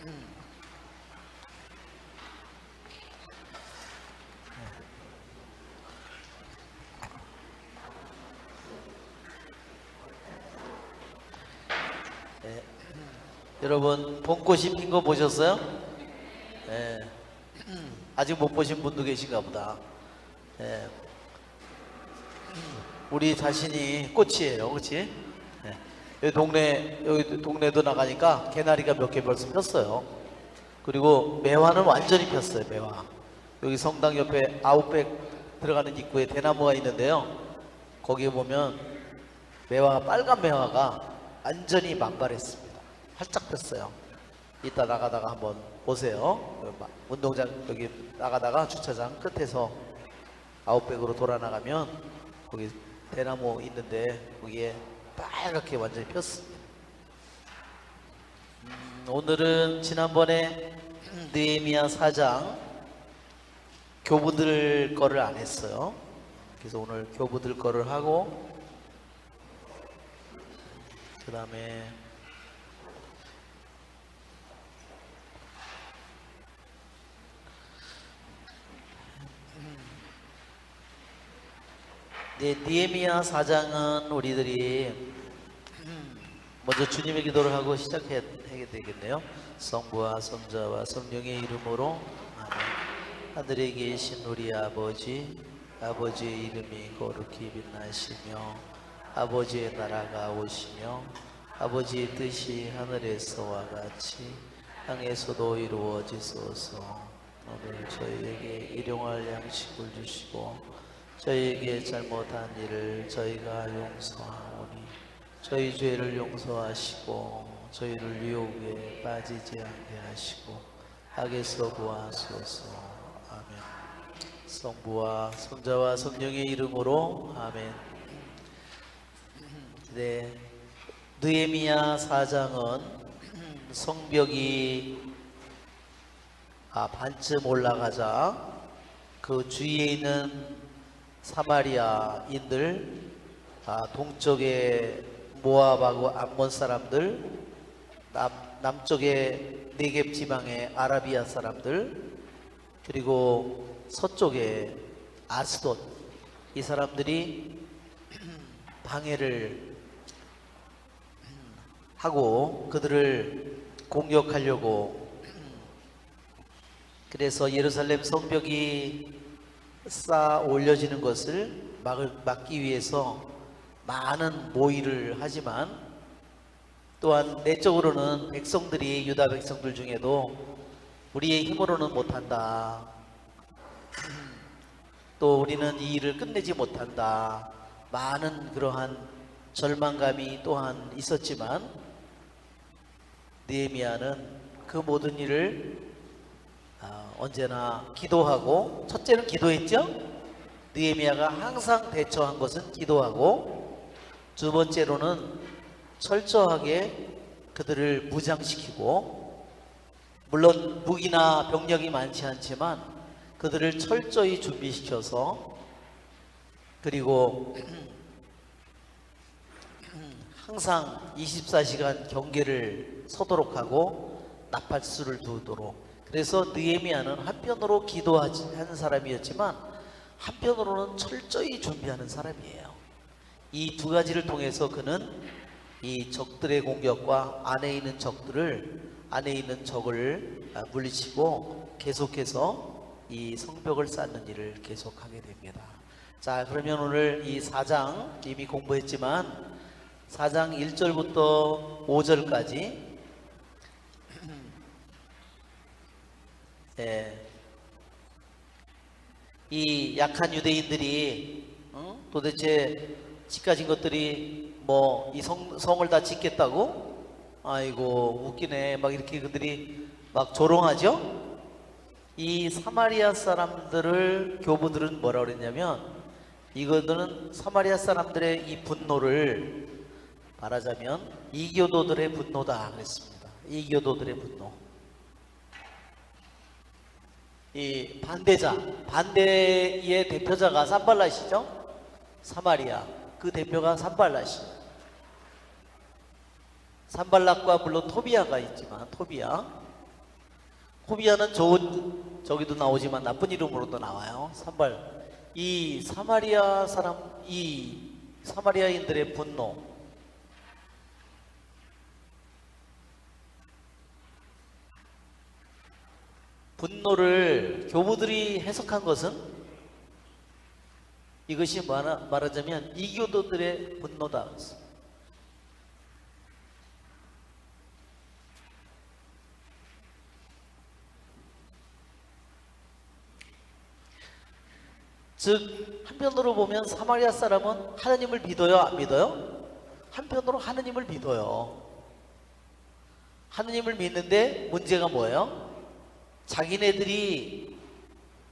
네. 여러분 봄꽃이 핀 거 보셨어요? 네. 아직 못 보신 분도 계신가 보다. 네. 우리 자신이 꽃이에요, 그렇지? 네. 여기 동네도 나가니까 개나리가 몇 개 벌써 폈어요. 그리고 매화는 완전히 폈어요, 매화. 여기 성당 옆에 아웃백 들어가는 입구에 대나무가 있는데요. 거기에 보면 빨간 매화가 완전히 만발했습니다. 활짝 폈어요. 이따 나가다가 한번 보세요. 운동장 여기 나가다가 주차장 끝에서 아웃백으로 돌아 나가면 거기 대나무 있는데 거기에 빨갛게 완전히 폈습니다. 오늘은 지난번에 느헤미야 4장 교부들 거를 안 했어요. 그래서 오늘 교부들 거를 하고 그 다음에 느헤미야 4장은 우리들이 먼저 주님의 기도를 하고 시작해야 되겠네요. 성부와 성자와 성령의 이름으로 아멘. 하늘에 계신 우리 아버지, 아버지의 이름이 거룩히 빛나시며 아버지의 나라가 오시며 아버지의 뜻이 하늘에서와 같이 땅에서도 이루어지소서. 오늘 저희에게 일용할 양식을 주시고 저희에게 잘못한 일을 저희가 용서하오니 저희 죄를 용서하시고 저희를 유혹에 빠지지 않게 하시고 악에서 구하소서. 아멘. 성부와 성자와 성령의 이름으로 아멘. 네, 느헤미야 4장은 성벽이 반쯤 올라가자 그 주위에 있는 사마리아인들, 동쪽에 모압하고 암몬 사람들, 남쪽에 네겝 지방의 아라비아 사람들, 그리고 서쪽에 아스돗, 이 사람들이 방해를 하고 그들을 공격하려고, 그래서 예루살렘 성벽이 쌓아 올려지는 것을 막기 위해서 많은 모의를 하지만 또한 내적으로는 백성들이 유다 백성들 중에도 우리의 힘으로는 못한다, 또 우리는 이 일을 끝내지 못한다, 많은 그러한 절망감이 또한 있었지만 느헤미야는 그 모든 일을 언제나 기도하고, 첫째는 기도했죠. 느헤미야가 항상 대처한 것은 기도하고, 두 번째로는 철저하게 그들을 무장시키고, 물론 무기나 병력이 많지 않지만 그들을 철저히 준비시켜서, 그리고 항상 24시간 경계를 서도록 하고 나팔수를 두도록. 그래서 느헤미야는 한편으로 기도하는 사람이었지만 한편으로는 철저히 준비하는 사람이에요. 이 두 가지를 통해서 그는 이 적들의 공격과 안에 있는 적을 물리치고 계속해서 이 성벽을 쌓는 일을 계속하게 됩니다. 자, 그러면 오늘 이 4장 이미 공부했지만 4장 1절부터 5절까지 이 약한 유대인들이 도대체 짓가진 것들이 뭐 이 성을 다 짓겠다고? 아이고 웃기네, 막 이렇게 그들이 막 조롱하죠. 이 사마리아 사람들을 교부들은 뭐라 그랬냐면, 이거들은 사마리아 사람들의 이 분노를 말하자면 이교도들의 분노다 그랬습니다. 이교도들의 분노. 이 반대의 대표자가 산발랏이죠. 사마리아 그 대표가 산발랏이. 산발랏과 물론 토비아가 있지만, 토비아 호비아는 좋은 저기도 나오지만 나쁜 이름으로도 나와요. 산발. 이 사마리아 사람, 이 사마리아인들의 분노, 분노를 교부들이 해석한 것은 이것이 말하자면 이교도들의 분노다. 즉 한편으로 보면 사마리아 사람은 하느님을 믿어요, 안 믿어요? 한편으로 하느님을 믿어요. 하느님을 믿는데 문제가 뭐예요? 자기네들이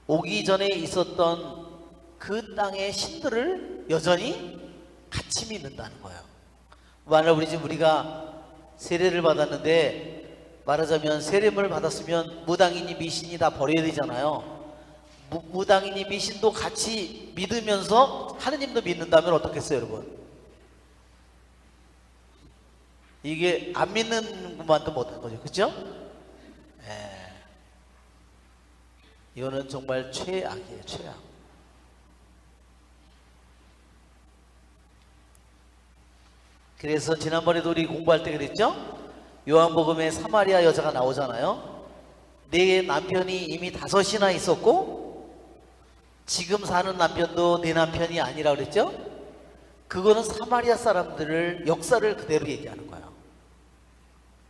오기 전에 있었던 그 땅의 신들을 여전히 같이 믿는다는 거예요. 만약 우리가 세례를 받았는데 말하자면 세례를 받았으면 무당이니 미신이 다 버려야 되잖아요. 무당이니 미신도 같이 믿으면서 하느님도 믿는다면 어떻겠어요, 여러분? 이게 안 믿는 것만도 못한 거죠, 그렇죠? 이거는 정말 최악이에요, 최악. 그래서 지난번에도 우리 공부할 때 그랬죠? 요한복음에 사마리아 여자가 나오잖아요. 내 남편이 이미 5이나 있었고 지금 사는 남편도 내 남편이 아니라 그랬죠? 그거는 사마리아 사람들을 역사를 그대로 얘기하는 거예요.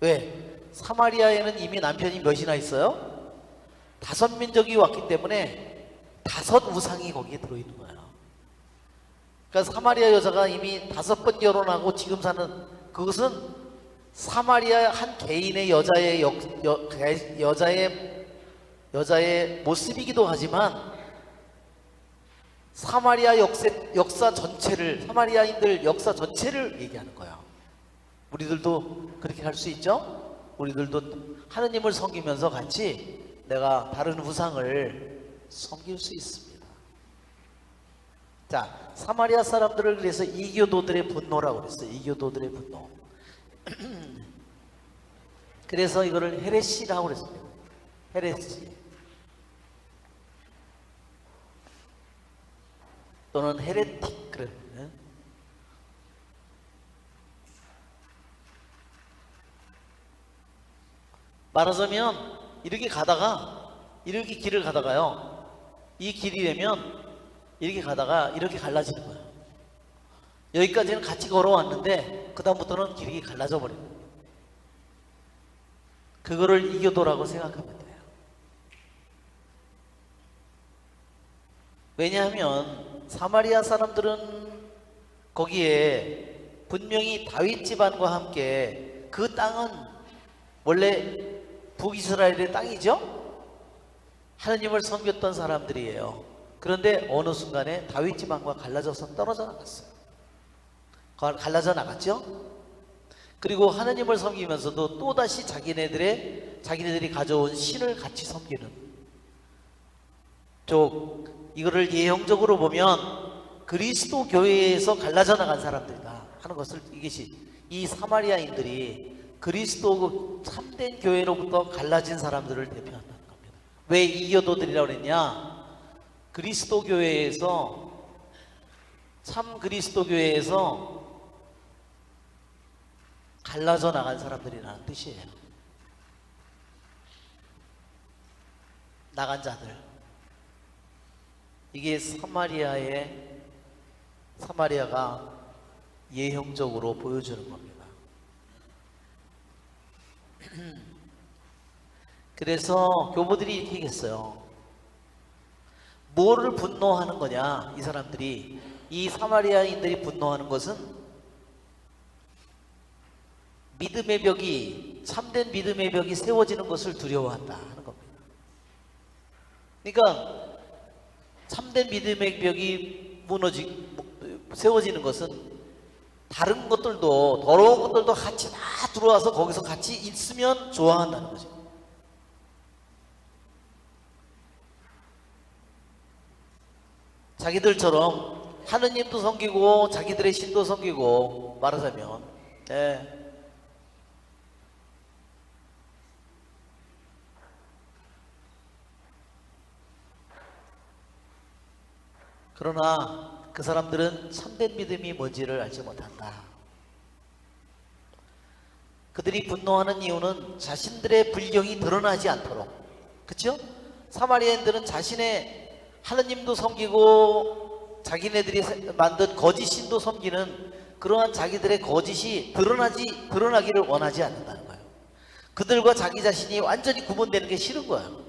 왜? 사마리아에는 이미 남편이 몇이나 있어요? 5민족이 왔기 때문에 5 우상이 거기에 들어있는 거예요. 그러니까 사마리아 여자가 이미 5번 결혼하고 지금 사는 그것은 사마리아 한 개인의 여자의 모습이기도 하지만 사마리아 역사 전체를, 사마리아인들 역사 전체를 얘기하는 거예요. 우리들도 그렇게 할 수 있죠? 우리들도 하느님을 섬기면서 같이 내가 다른 우상을 섬길 수 있습니다. 자, 사마리아 사람들을 그래서 이교도들의 분노라고 그랬어요. 이교도들의 분노. 그래서 이거를 헤레시라고 그랬습니다. 헤레시 또는 헤레틱. 그래. 말하자면 이렇게 길을 가다가요, 이 길이 되면 이렇게 가다가 이렇게 갈라지는 거예요. 여기까지는 같이 걸어왔는데 그 다음부터는 길이 갈라져 버려요. 그거를 이교도라고 생각하면 돼요. 왜냐하면 사마리아 사람들은 거기에 분명히 다윗 집안과 함께 그 땅은 원래 북이스라엘의 땅이죠? 하느님을 섬겼던 사람들이에요. 그런데 어느 순간에 다윗 집안과 갈라져서 떨어져 나갔어요. 갈라져 나갔죠? 그리고 하느님을 섬기면서도 또다시 자기네들이 가져온 신을 같이 섬기는 쪽, 이거를 예형적으로 보면 그리스도 교회에서 갈라져 나간 사람들이다 하는 것을, 이것이 이 사마리아인들이 그리스도 참된 교회로부터 갈라진 사람들을 대표한다는 겁니다. 왜 이교도들이라고 그랬냐? 그리스도 교회에서, 참 그리스도 교회에서 갈라져 나간 사람들이라는 뜻이에요. 나간 자들. 이게 사마리아가 예형적으로 보여주는 겁니다. 그래서 교부들이 이렇게 얘기했어요. 뭐를 분노하는 거냐? 이 사람들이, 이 사마리아인들이 분노하는 것은 믿음의 벽이, 참된 믿음의 벽이 세워지는 것을 두려워한다 하는 겁니다. 그러니까 참된 믿음의 벽이 세워지는 것은 다른 것들도, 더러운 것들도 같이 다 들어와서 거기서 같이 있으면 좋아한다는 거죠. 자기들처럼 하느님도 섬기고 자기들의 신도 섬기고, 말하자면 그러나 그 사람들은 참된 믿음이 뭔지를 알지 못한다. 그들이 분노하는 이유는 자신들의 불경이 드러나지 않도록. 그렇죠? 사마리아인들은 자신의 하느님도 섬기고 자기네들이 만든 거짓 신도 섬기는 그러한 자기들의 거짓이 드러나기를 원하지 않는다는 거예요. 그들과 자기 자신이 완전히 구분되는 게 싫은 거예요.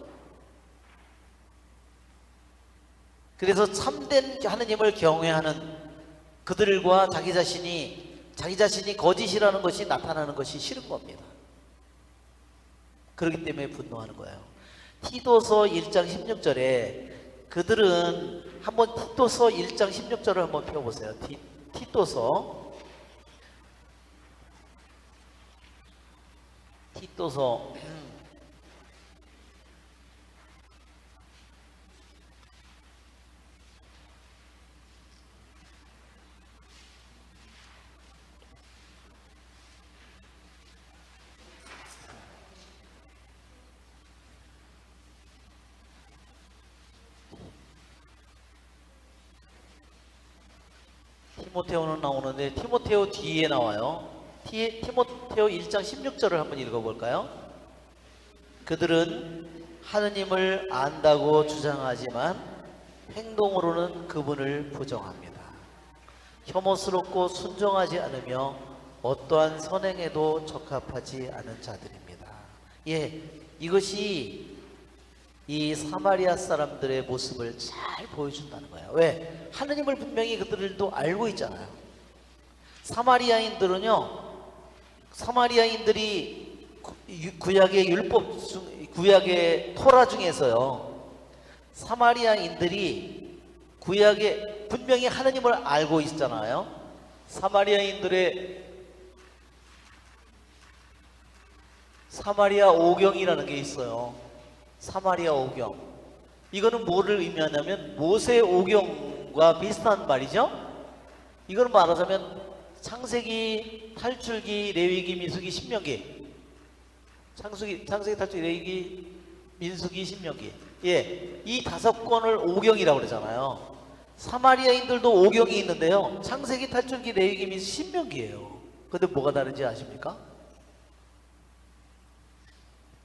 그래서 참된 하느님을 경외하는 그들과 자기 자신이 거짓이라는 것이 나타나는 것이 싫은 겁니다. 그렇기 때문에 분노하는 거예요. 티도서 1장 16절에 그들은 한번 티도서 1장 16절을 한번 펴보세요. 티도서 티모테오는 나오는데 티모테오 뒤에 나와요. 티모테오 1장 16절을 한번 읽어볼까요? 그들은 하느님을 안다고 주장하지만 행동으로는 그분을 부정합니다. 혐오스럽고 순종하지 않으며 어떠한 선행에도 적합하지 않은 자들입니다. 예, 이것이 이 사마리아 사람들의 모습을 잘 보여준다는 거예요. 왜? 하느님을 분명히 그들도 알고 있잖아요. 사마리아인들이 구약의 구약의 토라 중에서요, 사마리아인들이 구약에 분명히 하느님을 알고 있잖아요. 사마리아 오경이라는 게 있어요. 사마리아 오경. 이거는 뭐를 의미하냐면 모세 오경과 비슷한 말이죠. 이거는 말하자면 창세기, 탈출기, 레위기, 민수기, 신명기. 창세기, 탈출기, 레위기, 민수기, 신명기. 예, 이 5권을 오경이라고 그러잖아요. 사마리아인들도 오경이 있는데요, 창세기, 탈출기, 레위기, 민수기, 신명기예요. 근데 뭐가 다른지 아십니까?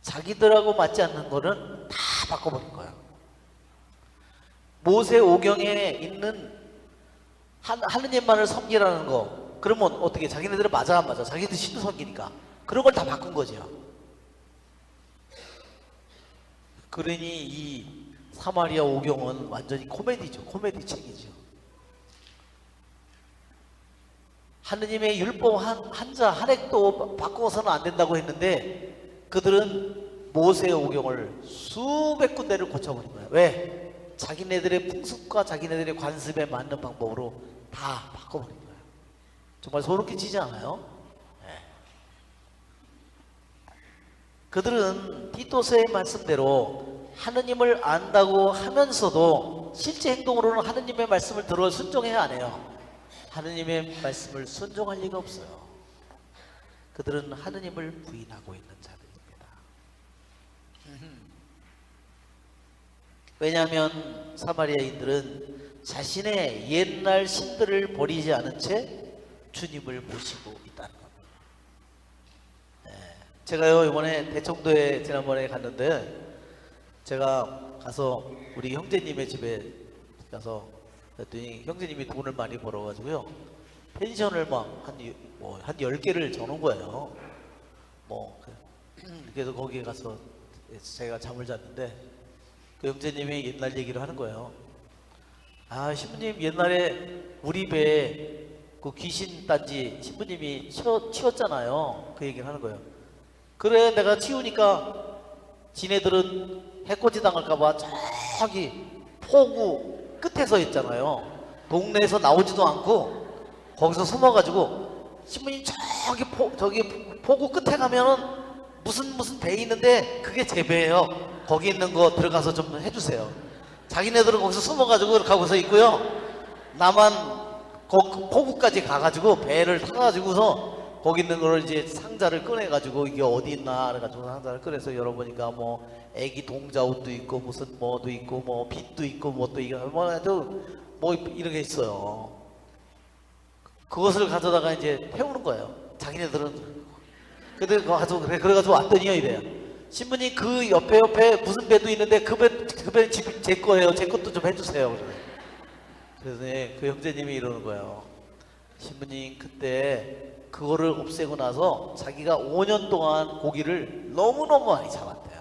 자기들하고 맞지 않는 거는 다 바꿔버린 거예요. 모세 오경에 있는 하느님만을 섬기라는 거, 그러면 어떻게 자기네들은 맞아 안 맞아? 자기들 신도 섬기니까 그런 걸 다 바꾼 거죠. 그러니 이 사마리아 오경은 완전히 코미디죠. 코미디 책이죠. 하느님의 율법 한자 한 획도 바꿔서는 안 된다고 했는데 그들은 모세의 오경을 수백 군데를 고쳐버린 거예요. 왜? 자기네들의 풍습과 자기네들의 관습에 맞는 방법으로 다 바꿔버린 거예요. 정말 소름 끼치지 않아요? 네. 그들은 티토스의 말씀대로 하느님을 안다고 하면서도 실제 행동으로는 하느님의 말씀을 들어 순종해야 안 해요. 하느님의 말씀을 순종할 리가 없어요. 그들은 하느님을 부인하고 있는 자들입니다. 왜냐하면 사마리아인들은 자신의 옛날 신들을 버리지 않은 채 주님을 모시고 있다는 겁니다. 네. 제가요 이번에 대청도에 지난번에 갔는데, 제가 가서 우리 형제님의 집에 가서 그랬더니 형제님이 돈을 많이 벌어가지고요, 펜션을 막 한 10개를 정한 거예요. 그래서 거기에 가서 제가 잠을 잤는데 그 형제님이 옛날 얘기를 하는 거예요. 아, 신부님 옛날에 우리 배에 그 귀신 딴지 신부님이 치웠잖아요. 그 얘기를 하는 거예요. 그래, 내가 치우니까 지네들은 해코지 당할까봐 저기 포구 끝에 서 있잖아요. 동네에서 나오지도 않고 거기서 숨어가지고, 신부님 저기 포구 끝에 가면은 무슨 배 있는데 그게 제 배예요. 거기 있는 거 들어가서 좀 해주세요. 자기네들은 거기서 숨어가지고 그렇게 하고서 있고요, 나만 포구까지 가가지고 배를 타가지고서 거기 있는 거를 이제 상자를 꺼내가지고 이게 어디 있나 그래가지고 상자를 꺼내서 열어보니까 애기 동자 옷도 있고 무슨 뭐도 있고 빗도 있고 뭐 또 이거 아주 뭐 이렇게 있어요. 그것을 가져다가 이제 태우는 거예요. 자기네들은. 근데 그거 가지고 그래가지고 왔더니요 이래요. 신부님 그 옆에 무슨 배도 있는데 그 배 제 거예요. 제 것도 좀 해주세요. 그래서 그 형제님이 이러는 거예요. 신부님 그때 그거를 없애고 나서 자기가 5년 동안 고기를 너무너무 많이 잡았대요.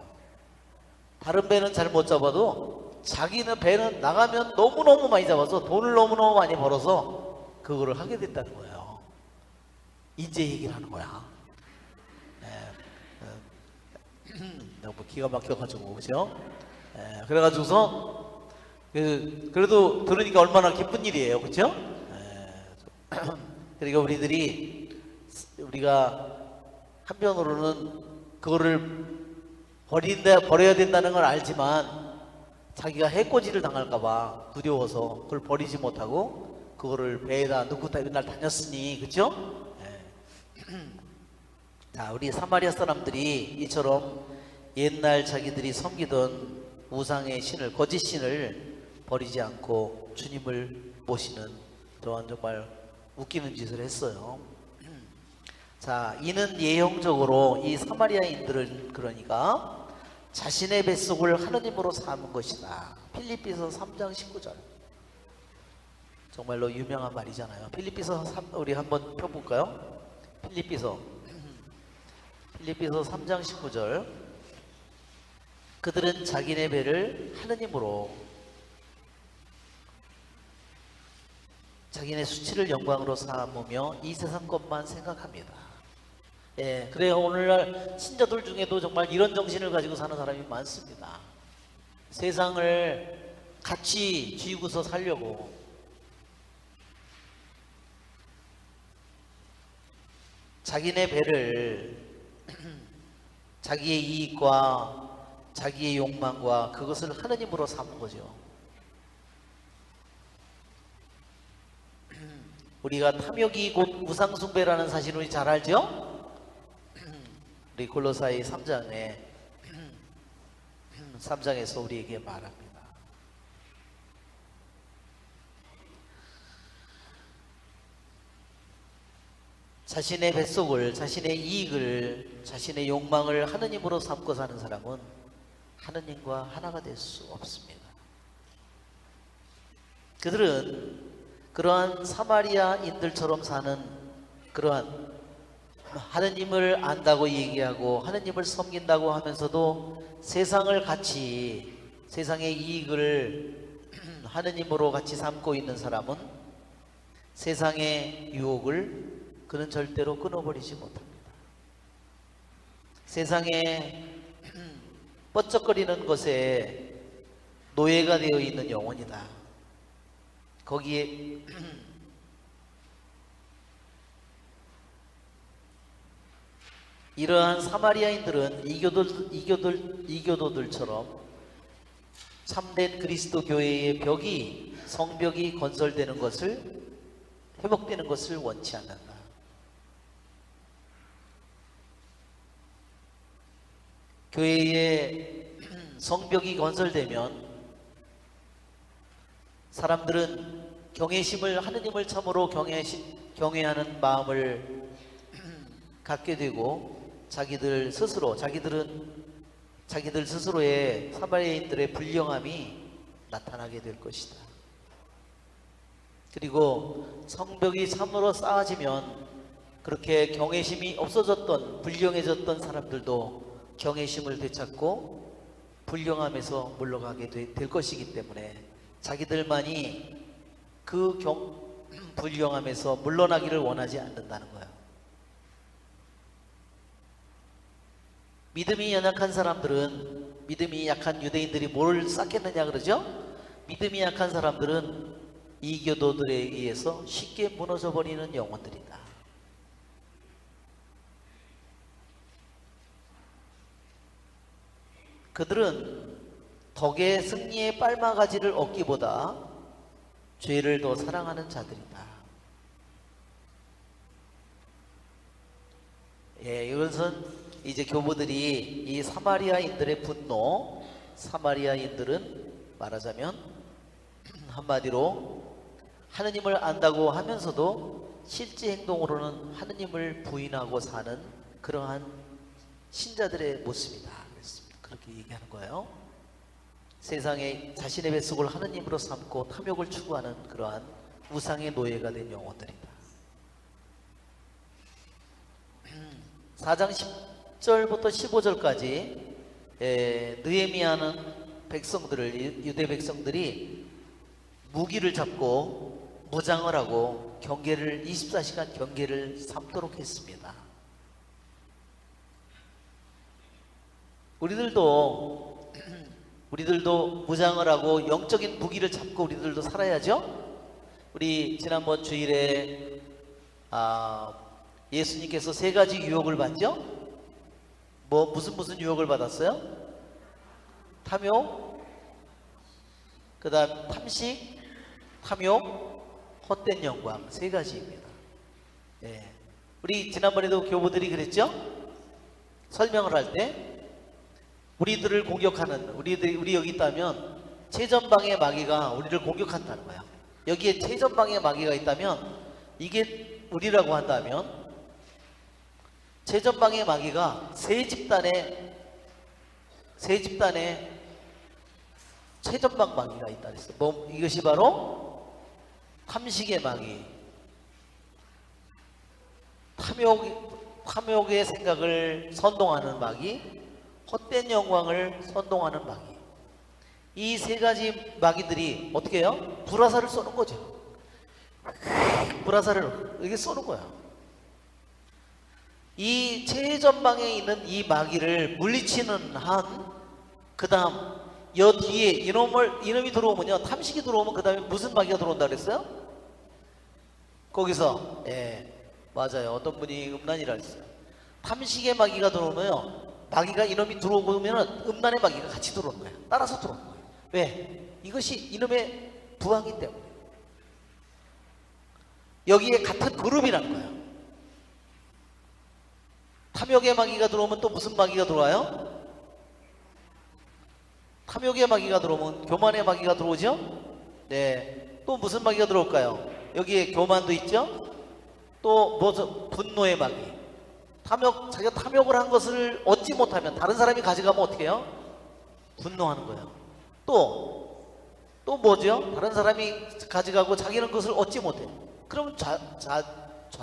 다른 배는 잘 못 잡아도 자기는 배는 나가면 너무너무 많이 잡아서 돈을 너무너무 많이 벌어서 그거를 하게 됐다는 거예요. 인재 얘기를 하는 거야. 너무 기가 막혀가지고 그죠? 그래가지고서 그래도 들으니까 얼마나 기쁜 일이에요, 그죠? 그러니까 우리가 한편으로는 그거를 버려야 된다는 걸 알지만 자기가 해코지를 당할까봐 두려워서 그걸 버리지 못하고 그거를 배에다 넣고 맨날 다녔으니, 그죠? 자, 우리 사마리아 사람들이 이처럼 옛날 자기들이 섬기던 우상의 신을, 거짓 신을 버리지 않고 주님을 모시는 그런 정말 웃기는 짓을 했어요. 자, 이는 예형적으로 이 사마리아인들을 그러니까 자신의 뱃속을 하느님으로 삼은 것이다. 필립비서 3장 19절. 정말로 유명한 말이잖아요. 필립비서 3, 우리 한번 펴볼까요? 필립비서 3장 19절. 그들은 자기네 배를 하느님으로 자기네 수치를 영광으로 삼으며 이 세상 것만 생각합니다. 그래요. 오늘날 신자들 중에도 정말 이런 정신을 가지고 사는 사람이 많습니다. 세상을 같이 쥐고서 살려고 자기네 배를 자기의 이익과 자기의 욕망과 그것을 하느님으로 삼은 거죠. 우리가 탐욕이 곧 우상숭배라는 사실을 우리 잘 알죠? 우리 골로사이 3장에서 우리에게 말합니다. 자신의 뱃속을, 자신의 이익을, 자신의 욕망을 하느님으로 삼고 사는 사람은 하느님과 하나가 될 수 없습니다. 그들은 그러한 사마리아인들처럼 사는 그러한 하느님을 안다고 얘기하고 하느님을 섬긴다고 하면서도 세상을 같이, 세상의 이익을 하느님으로 같이 삼고 있는 사람은 세상의 유혹을 그는 절대로 끊어버리지 못합니다. 세상에 뻗쩍거리는 것에 노예가 되어 있는 영혼이다. 거기에 이러한 사마리아인들은 이교도들처럼 참된 그리스도 교회의 벽이, 성벽이 건설되는 것을, 회복되는 것을 원치 않는다. 교회의 성벽이 건설되면 사람들은 경외심을, 하느님을 참으로 경외하는 마음을 갖게 되고 자기들 스스로의 사마리아인들의 불량함이 나타나게 될 것이다. 그리고 성벽이 참으로 쌓아지면 그렇게 경외심이 없어졌던, 불량해졌던 사람들도 경외심을 되찾고 불량함에서 물러가게 될 것이기 때문에 자기들만이 그 불량함에서 물러나기를 원하지 않는다는 거예요. 믿음이 연약한 사람들은, 믿음이 약한 유대인들이 뭘 쌓겠느냐 그러죠? 믿음이 약한 사람들은 이교도들에 의해서 쉽게 무너져 버리는 영혼들이다. 그들은 덕의 승리의 빨마가지를 얻기보다 죄를 더 사랑하는 자들이다. 이것은 이제 교부들이 이 사마리아인들의 분노, 사마리아인들은 말하자면 한마디로 하느님을 안다고 하면서도 실제 행동으로는 하느님을 부인하고 사는 그러한 신자들의 모습이다. 그렇게 얘기하는 거예요. 세상에 자신의 뱃속을 하느님으로 삼고 탐욕을 추구하는 그러한 우상의 노예가 된 영혼들이다. 4장 10절부터 15절까지 느헤미야는 백성들을, 유대 백성들이 무기를 잡고 무장을 하고 경계를 24시간 경계를 삼도록 했습니다. 우리들도 무장을 하고 영적인 무기를 잡고 우리들도 살아야죠. 우리 지난번 주일에 예수님께서 3가지 유혹을 받죠. 무슨 유혹을 받았어요? 탐욕, 그 다음 탐식, 탐욕, 헛된 영광, 3가지입니다. 예. 우리 지난번에도 교부들이 그랬죠? 설명을 할 때 우리들을 공격하는, 우리 여기 있다면 최전방의 마귀가 우리를 공격한다는 거야. 여기에 최전방의 마귀가 있다면 이게 우리라고 한다면 최전방의 마귀가 세 집단의 최전방 마귀가 있다 그랬어. 이것이 바로 탐식의 마귀, 탐욕의 생각을 선동하는 마귀, 헛된 영광을 선동하는 마귀. 이 3가지 마귀들이 어떻게 해요? 불화살을 쏘는 거죠. 불화살을 이렇게 쏘는 거야. 이 최전방에 있는 이 마귀를 물리치는 한, 그 다음 여 뒤에 이놈이 들어오면요, 탐식이 들어오면 그 다음에 무슨 마귀가 들어온다 그랬어요? 거기서 맞아요. 어떤 분이 음란이라 했어요. 탐식의 마귀가 들어오면요, 마귀가 이놈이 들어오면 음란의 마귀가 같이 들어오는 거야. 따라서 들어오는 거야. 왜? 이것이 이놈의 부하기 때문에. 여기에 같은 그룹이라는 거야. 탐욕의 마귀가 들어오면 또 무슨 마귀가 들어와요? 탐욕의 마귀가 들어오면 교만의 마귀가 들어오죠? 네. 또 무슨 마귀가 들어올까요? 여기에 교만도 있죠? 또 분노의 마귀. 자기가 탐욕을 한 것을 얻지 못하면 다른 사람이 가져가면 어떻게 해요? 분노하는 거예요. 또 뭐죠? 다른 사람이 가져가고 자기는 그것을 얻지 못해. 그러면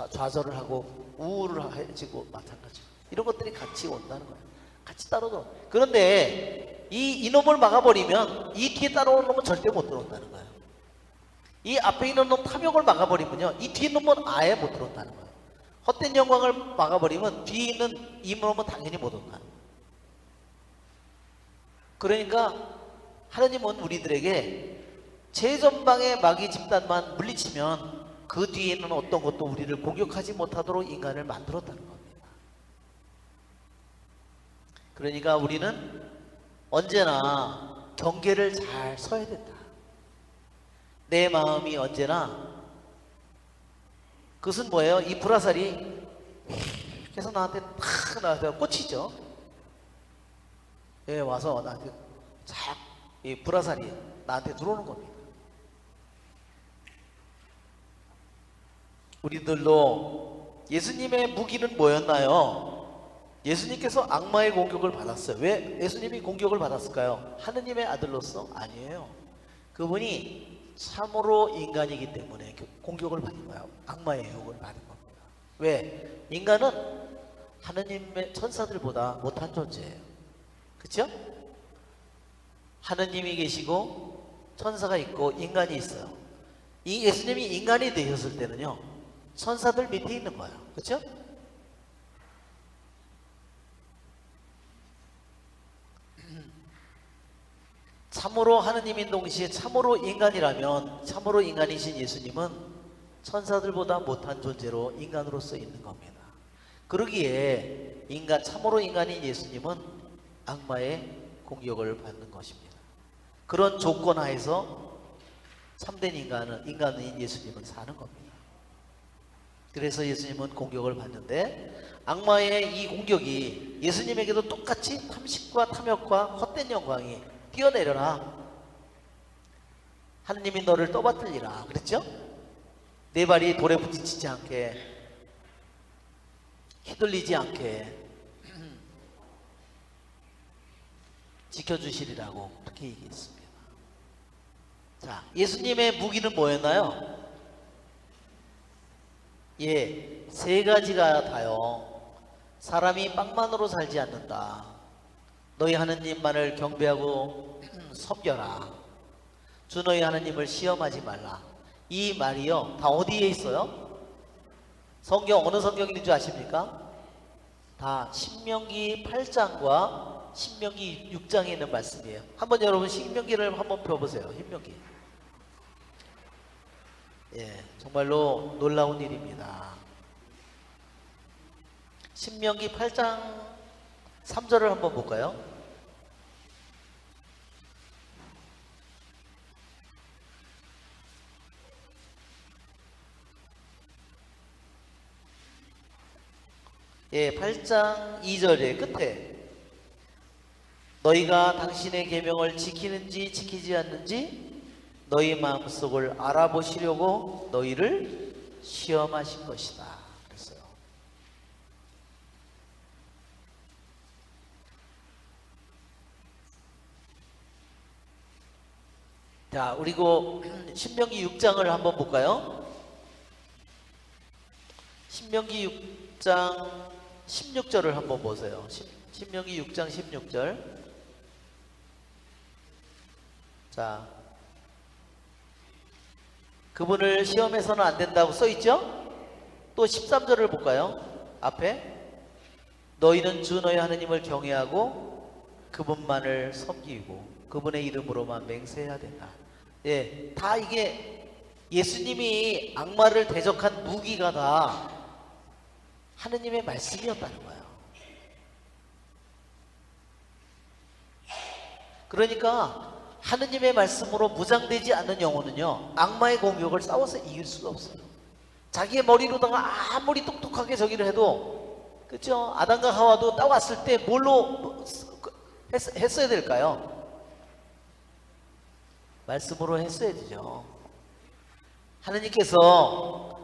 좌절을 하고 우울을 해지고 마찬가지. 이런 것들이 같이 온다는 거예요. 같이 따라들어. 그런데 이놈을 막아버리면 이 뒤에 따라오는 놈은 절대 못 들어온다는 거예요. 이 앞에 있는 놈 탐욕을 막아버리면요, 이 뒤에 놈은 아예 못 들어온다는 거예요. 헛된 영광을 막아버리면 뒤에 있는 이 놈은 당연히 못 온다는 거예요. 그러니까 하나님은 우리들에게 최전방의 마귀 집단만 물리치면 그 뒤에 있는 어떤 것도 우리를 공격하지 못하도록 인간을 만들었다는 겁니다. 그러니까 우리는 언제나 경계를 잘 서야 된다. 내 마음이 언제나, 그것은 뭐예요? 이 불화살이 계속 나한테 꽂히죠. 와서 나한테 이 불화살이 나한테 들어오는 겁니다. 우리들도 예수님의 무기는 뭐였나요? 예수님께서 악마의 공격을 받았어요. 왜 예수님이 공격을 받았을까요? 하느님의 아들로서? 아니에요. 그분이 참으로 인간이기 때문에 공격을 받은 거예요. 악마의 유혹을 받은 겁니다. 왜? 인간은 하느님의 천사들보다 못한 존재예요. 그렇죠? 하느님이 계시고 천사가 있고 인간이 있어요. 이 예수님이 인간이 되셨을 때는요, 천사들 밑에 있는 거예요. 그렇죠? 참으로 하느님인 동시에 참으로 인간이라면, 참으로 인간이신 예수님은 천사들보다 못한 존재로 인간으로서 있는 겁니다. 그러기에 참으로 인간인 예수님은 악마의 공격을 받는 것입니다. 그런 조건 하에서 참된 인간인 예수님은 사는 겁니다. 그래서 예수님은 공격을 받는데, 악마의 이 공격이 예수님에게도 똑같이 탐식과 탐욕과 헛된 영광이 뛰어내려라, 하느님이 너를 떠받들리라 그랬죠? 내 발이 돌에 부딪히지 않게, 휘둘리지 않게 지켜주시리라고 그렇게 얘기했습니다. 자, 예수님의 무기는 뭐였나요? 예, 세 가지가 다요. 사람이 빵만으로 살지 않는다. 너희 하느님만을 경배하고 섬겨라. 주 너희 하느님을 시험하지 말라. 이 말이요, 다 어디에 있어요? 성경 어느 성경인 줄 아십니까? 다 신명기 8장과 신명기 6장에 있는 말씀이에요. 한번 여러분 신명기를 한번 펴보세요. 신명기. 예, 정말로 놀라운 일입니다. 신명기 8장 3절을 한번 볼까요? 예, 8장 2절의 끝에 너희가 당신의 계명을 지키는지 지키지 않는지 너희 마음속을 알아보시려고 너희를 시험하신 것이다 그랬어요. 자, 그리고 신명기 6장을 한번 볼까요? 신명기 6장 16절을 한번 보세요. 신명기 6장 16절. 자, 그분을 시험해서는 안 된다고 써있죠? 또 13절을 볼까요? 앞에 너희는 주 너희 하느님을 경외하고 그분만을 섬기고 그분의 이름으로만 맹세해야 된다. 예, 다 이게 예수님이 악마를 대적한 무기가 다 하느님의 말씀이었다는 거예요. 그러니까 하느님의 말씀으로 무장되지 않는 영혼은요, 악마의 공격을 싸워서 이길 수가 없어요. 자기의 머리로다가 아무리 똑똑하게 저기를 해도, 그렇죠? 아담과 하와도 따왔을 때 뭘로 했어야 될까요? 말씀으로 했어야 되죠. 하느님께서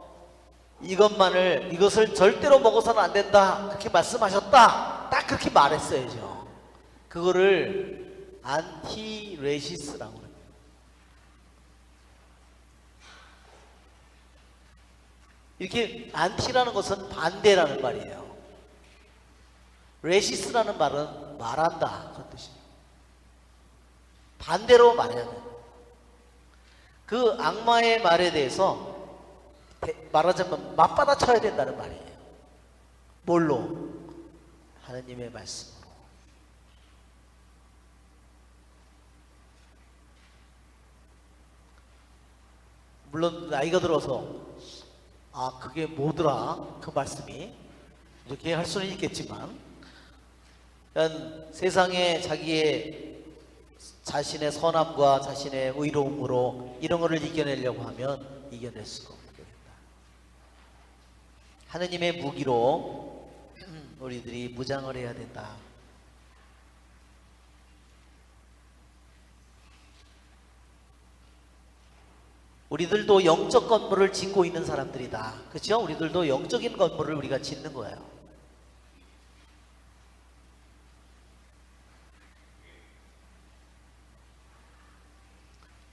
이것을 절대로 먹어서는 안 된다 그렇게 말씀하셨다, 딱 그렇게 말했어야죠. 그거를 안티레시스라고 그래요. 이렇게 안티라는 것은 반대라는 말이에요. 레시스라는 말은 말한다 그런 뜻이에요. 반대로 말해야 돼요. 그 악마의 말에 대해서 말하자면 맞받아 쳐야 된다는 말이에요. 뭘로? 하느님의 말씀으로. 물론 나이가 들어서 그게 뭐더라 그 말씀이 이렇게 할 수는 있겠지만, 세상에 자신의 선함과 자신의 의로움으로 이런 거를 이겨내려고 하면 이겨낼 수가 없게 된다. 하느님의 무기로 우리들이 무장을 해야 된다. 우리들도 영적 건물을 짓고 있는 사람들이다. 그렇죠? 우리들도 영적인 건물을 우리가 짓는 거예요.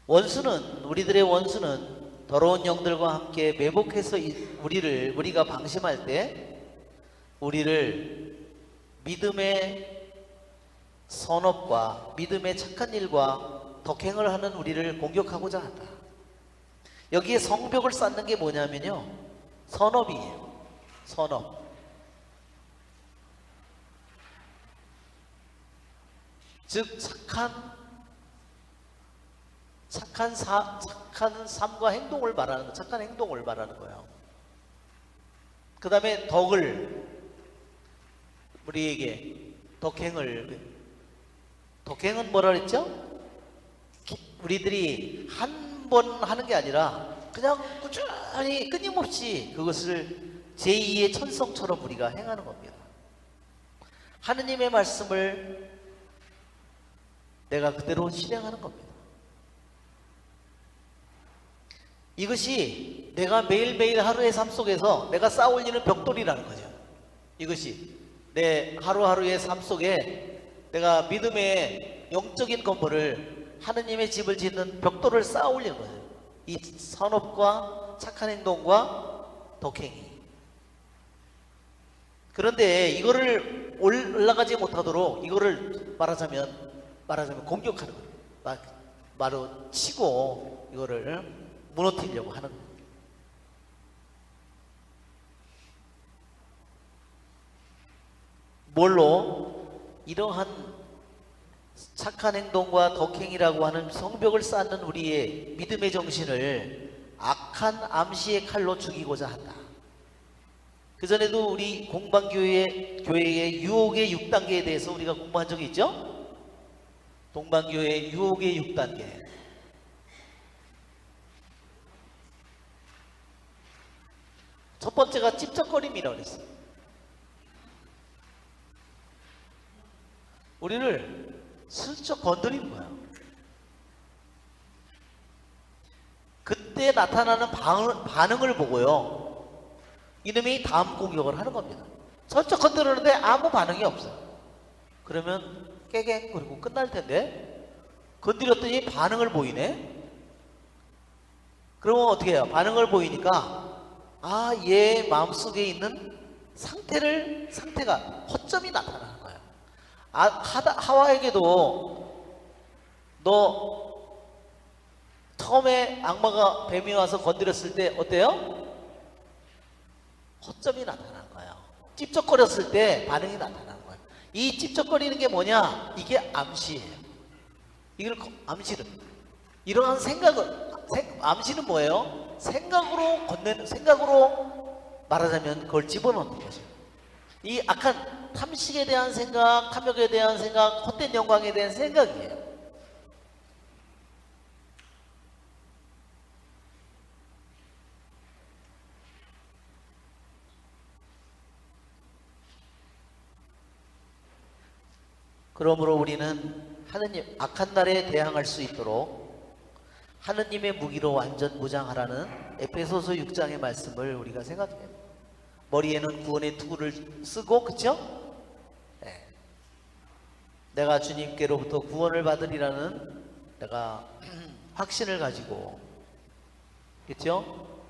우리들의 원수는 더러운 영들과 함께 매복해서 우리가 방심할 때 우리를 믿음의 선업과 믿음의 착한 일과 덕행을 하는 우리를 공격하고자 한다. 여기에 성벽을 쌓는 게 뭐냐면요, 선업이에요. 선업. 즉 착한 삶과 행동을 말하는 거, 착한 행동을 말하는 거예요. 그 다음에 우리에게 덕행은 뭐라 그랬죠? 우리들이 한 번 하는 게 아니라 그냥 꾸준히 끊임없이 그것을 제2의 천성처럼 우리가 행하는 겁니다. 하느님의 말씀을 내가 그대로 실행하는 겁니다. 이것이 내가 매일매일 하루의 삶 속에서 내가 쌓아올리는 벽돌이라는 거죠. 이것이 내 하루하루의 삶 속에 내가 믿음의 영적인 건물을, 하느님의 집을 짓는 벽돌을 쌓아올리는 거예요. 이 선업과 착한 행동과 덕행이. 그런데 이거를 올라가지 못하도록 이거를 말하자면 공격하는 거예요. 말로 치고 이거를 무너뜨리려고 하는 거예요. 뭘로? 이러한 착한 행동과 덕행이라고 하는 성벽을 쌓는 우리의 믿음의 정신을 악한 암시의 칼로 죽이고자 한다. 그전에도 우리 공방교회의 유혹의 6단계에 대해서 우리가 공부한 적이 있죠? 동방교회의 유혹의 6단계. 첫 번째가 찝쩍거림이라고 그랬어요. 우리를 슬쩍 건드리는 거야. 그때 나타나는 반응을 보고요, 이놈이 다음 공격을 하는 겁니다. 슬쩍 건드리는데 아무 반응이 없어요. 그러면 깨갱 그리고 끝날 텐데 건드렸더니 반응을 보이네. 그러면 어떻게 해요? 반응을 보이니까 얘 마음속에 있는 상태가 허점이 나타나는 거예요. 하와에게도 너 처음에 악마가 뱀이 와서 건드렸을 때 어때요? 허점이 나타나는 거예요. 찝쩍거렸을 때 반응이 나타나는 거예요. 이 찝쩍거리는 게 뭐냐? 이게 암시예요. 이걸 암시는, 이러한 암시는 뭐예요? 생각으로 말하자면 그걸 집어넣는 거죠. 이 악한 탐식에 대한 생각, 탐욕에 대한 생각, 헛된 영광에 대한 생각이에요. 그러므로 우리는 하느님 악한 날에 대항할 수 있도록 하느님의 무기로 완전 무장하라는 에베소서 6장의 말씀을 우리가 생각해요. 머리에는 구원의 투구를 쓰고, 그쵸? 네. 내가 주님께로부터 구원을 받으리라는 내가 확신을 가지고, 그쵸?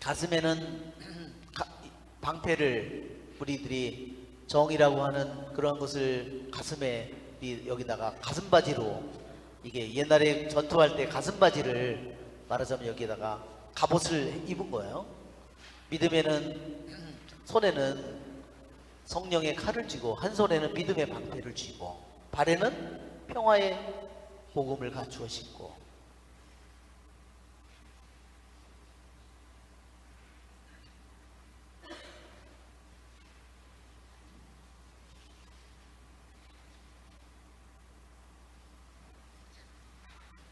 가슴에는 방패를 우리들이 정이라고 하는 그런 것을 가슴에 여기다가 가슴바지로, 이게 옛날에 전투할 때 가슴바지를 말하자면 여기에다가 갑옷을 입은 거예요. 믿음에는 손에는 성령의 칼을 쥐고 한 손에는 믿음의 방패를 쥐고 발에는 평화의 복음을 갖추어 신고.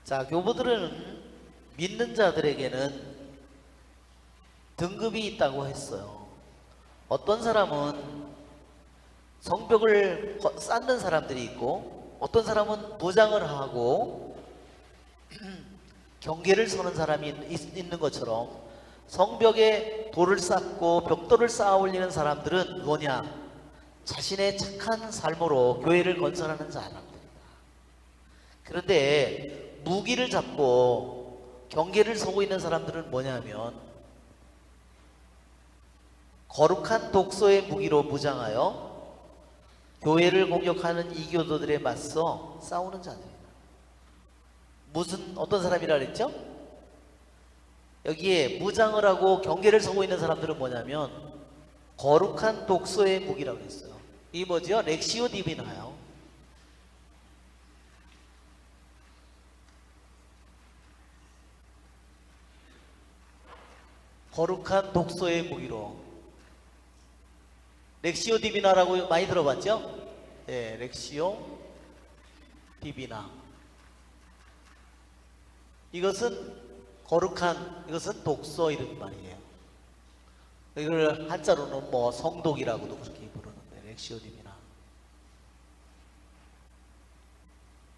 자, 교부들은 믿는 자들에게는 등급이 있다고 했어요. 어떤 사람은 성벽을 쌓는 사람들이 있고, 어떤 사람은 무장을 하고 경계를 서는 사람이 있는 것처럼, 성벽에 돌을 쌓고 벽돌을 쌓아 올리는 사람들은 뭐냐? 자신의 착한 삶으로 교회를 건설하는 사람들이다. 그런데 무기를 잡고 경계를 서고 있는 사람들은 뭐냐면, 거룩한 독소의 무기로 무장하여 교회를 공격하는 이교도들에 맞서 싸우는 자들입니다. 어떤 사람이라 그랬죠? 여기에 무장을 하고 경계를 서고 있는 사람들은 뭐냐면 거룩한 독소의 무기라고 했어요. 이 뭐죠? 렉시오 디비나요. 거룩한 독소의 무기로. 렉시오 디비나라고 많이 들어봤죠? 네, 렉시오 디비나. 이것은 이것은 독소 이런 말이에요. 이걸 한자로는 뭐 성독이라고도 그렇게 부르는데, 렉시오 디비나.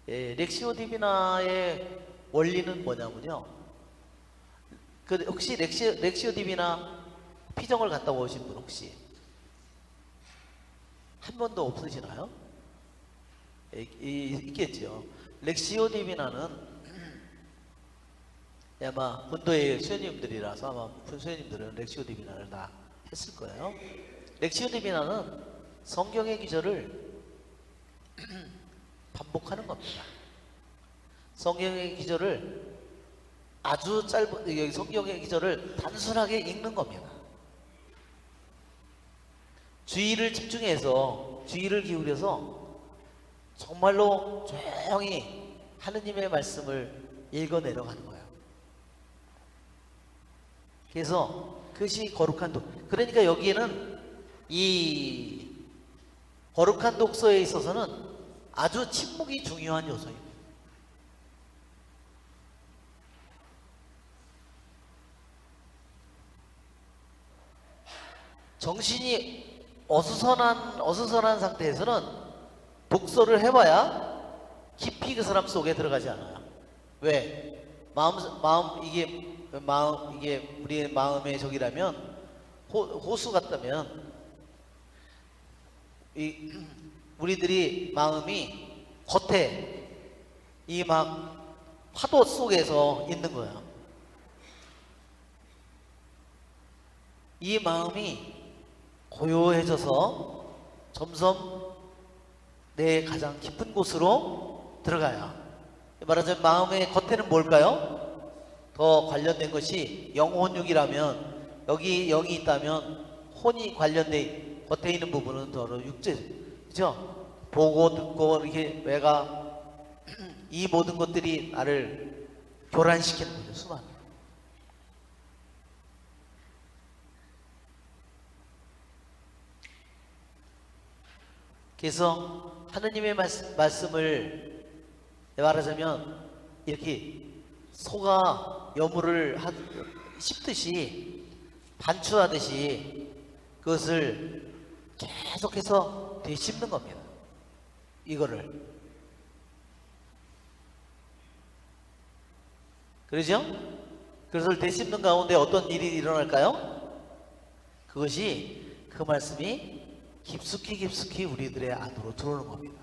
렉시오 디비나의 원리는 뭐냐면요, 그 혹시 렉시오 DB나 피정을 갔다 오신 분 혹시 한 번도 없으시나요? 있겠죠. 렉시오 DB나는 아마 본도의 수녀님들이라서 아마 수녀님들은 렉시오 디비나를 다 했을 거예요. 렉시오 디비나는 성경의 기절을 반복하는 겁니다. 성경의 기절을 아주 짧은 성경의 기절을 단순하게 읽는 겁니다. 주의를 집중해서 주의를 기울여서 정말로 조용히 하느님의 말씀을 읽어 내려가는 거예요. 그래서 그것이 거룩한 독. 그러니까 여기에는 이 거룩한 독서에 있어서는 아주 침묵이 중요한 요소입니다. 정신이 어수선한 상태에서는 독서를 해봐야 깊이 그 사람 속에 들어가지 않아요. 왜? 이게 우리의 마음의 적이라면 호수 같다면 우리들이 마음이 겉에 이 막 파도 속에서 있는 거예요. 이 마음이 고요해져서 점점 내 가장 깊은 곳으로 들어가요. 말하자면 마음의 겉에는 뭘까요? 더 관련된 것이 영혼육이라면 여기 영이 있다면 혼이 관련된 겉에 있는 부분은 더 육체, 그죠? 보고 듣고 이렇게 외가 이 모든 것들이 나를 교란시키는 거죠. 수많은. 그래서 하느님의 말씀을 말하자면 이렇게 소가 여물을 씹듯이 반추하듯이 그것을 계속해서 되씹는 겁니다. 이거를. 그러죠? 그것을 되씹는 가운데 어떤 일이 일어날까요? 그것이 그 말씀이 깊숙이 우리들의 안으로 들어오는 겁니다.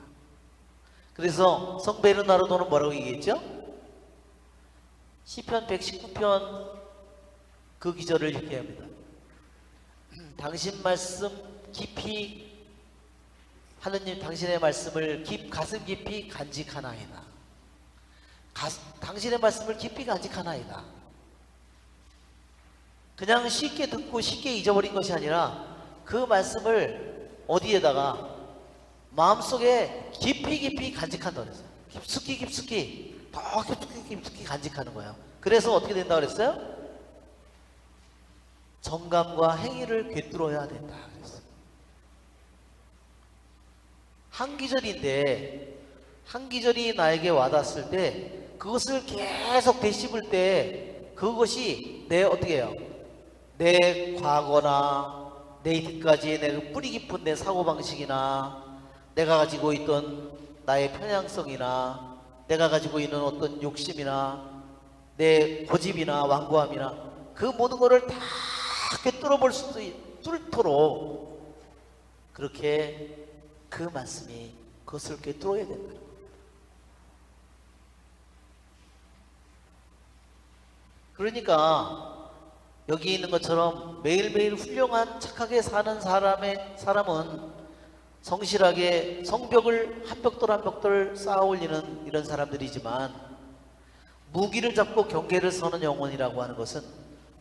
그래서 성베르나르도는 뭐라고 얘기했죠? 시편 119편 그 기절을 이렇게 합니다. 당신 말씀 깊이 하느님 당신의 말씀을 가슴 깊이 간직하나이다. 당신의 말씀을 깊이 간직하나이다. 그냥 쉽게 듣고 쉽게 잊어버린 것이 아니라 그 말씀을 어디에다가 마음속에 깊이 간직한다 그랬어요. 깊숙이 더 깊숙이 간직하는 거예요. 그래서 어떻게 된다 그랬어요? 정감과 행위를 꿰뚫어야 된다 그랬어요. 한 기절인데 한 기절이 나에게 와닿았을 때 그것을 계속 되씹을 때 그것이 어떻게 해요? 내 과거나 내 이때까지의 내 뿌리 깊은 내 사고방식이나 내가 가지고 있던 나의 편향성이나 내가 가지고 있는 어떤 욕심이나 내 고집이나 완고함이나 그 모든 것을 다 꿰뚫어볼 수 뚫도록 그렇게 그 말씀이 그것을 꿰뚫어야 된다는 겁니다. 그러니까 여기 있는 것처럼 매일매일 훌륭한 착하게 사는 사람은 성실하게 성벽을 한 벽돌 한 벽돌 쌓아 올리는 이런 사람들이지만 무기를 잡고 경계를 서는 영혼이라고 하는 것은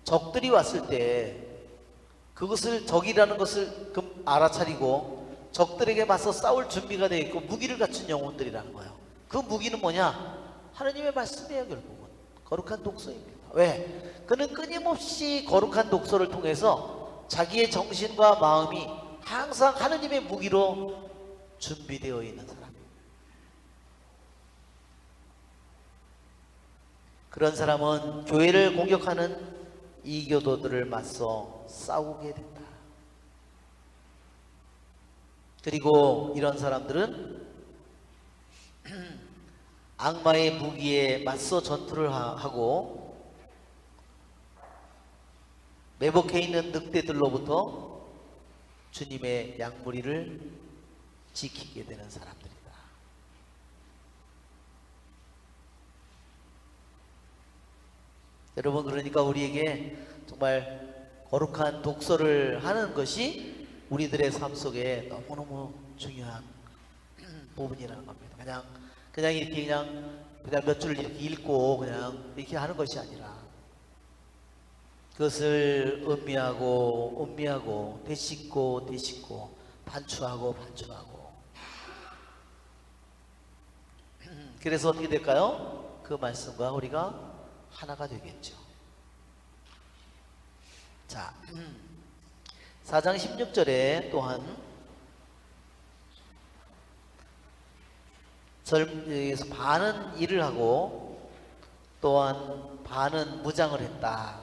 적들이 왔을 때 그것을 적이라는 것을 알아차리고 적들에게 맞서 싸울 준비가 되어 있고 무기를 갖춘 영혼들이라는 거예요. 그 무기는 뭐냐? 하나님의 말씀이에요. 결국은 거룩한 독서입니다. 왜? 그는 끊임없이 거룩한 독서를 통해서 자기의 정신과 마음이 항상 하느님의 무기로 준비되어 있는 사람입니다. 그런 사람은 교회를 공격하는 이교도들을 맞서 싸우게 된다. 그리고 이런 사람들은 악마의 무기에 맞서 전투를 하고 매복해 있는 늑대들로부터 주님의 양무리를 지키게 되는 사람들이다. 여러분, 그러니까 우리에게 정말 거룩한 독서를 하는 것이 우리들의 삶 속에 너무너무 중요한 부분이라는 겁니다. 그냥 이렇게 그냥 몇 줄을 이렇게 읽고 그냥 이렇게 하는 것이 아니라 그것을 음미하고 되씹고 반추하고 그래서 어떻게 될까요? 그 말씀과 우리가 하나가 되겠죠. 자, 4장 16절에 또한 여기서 반은 일을 하고 또한 반은 무장을 했다.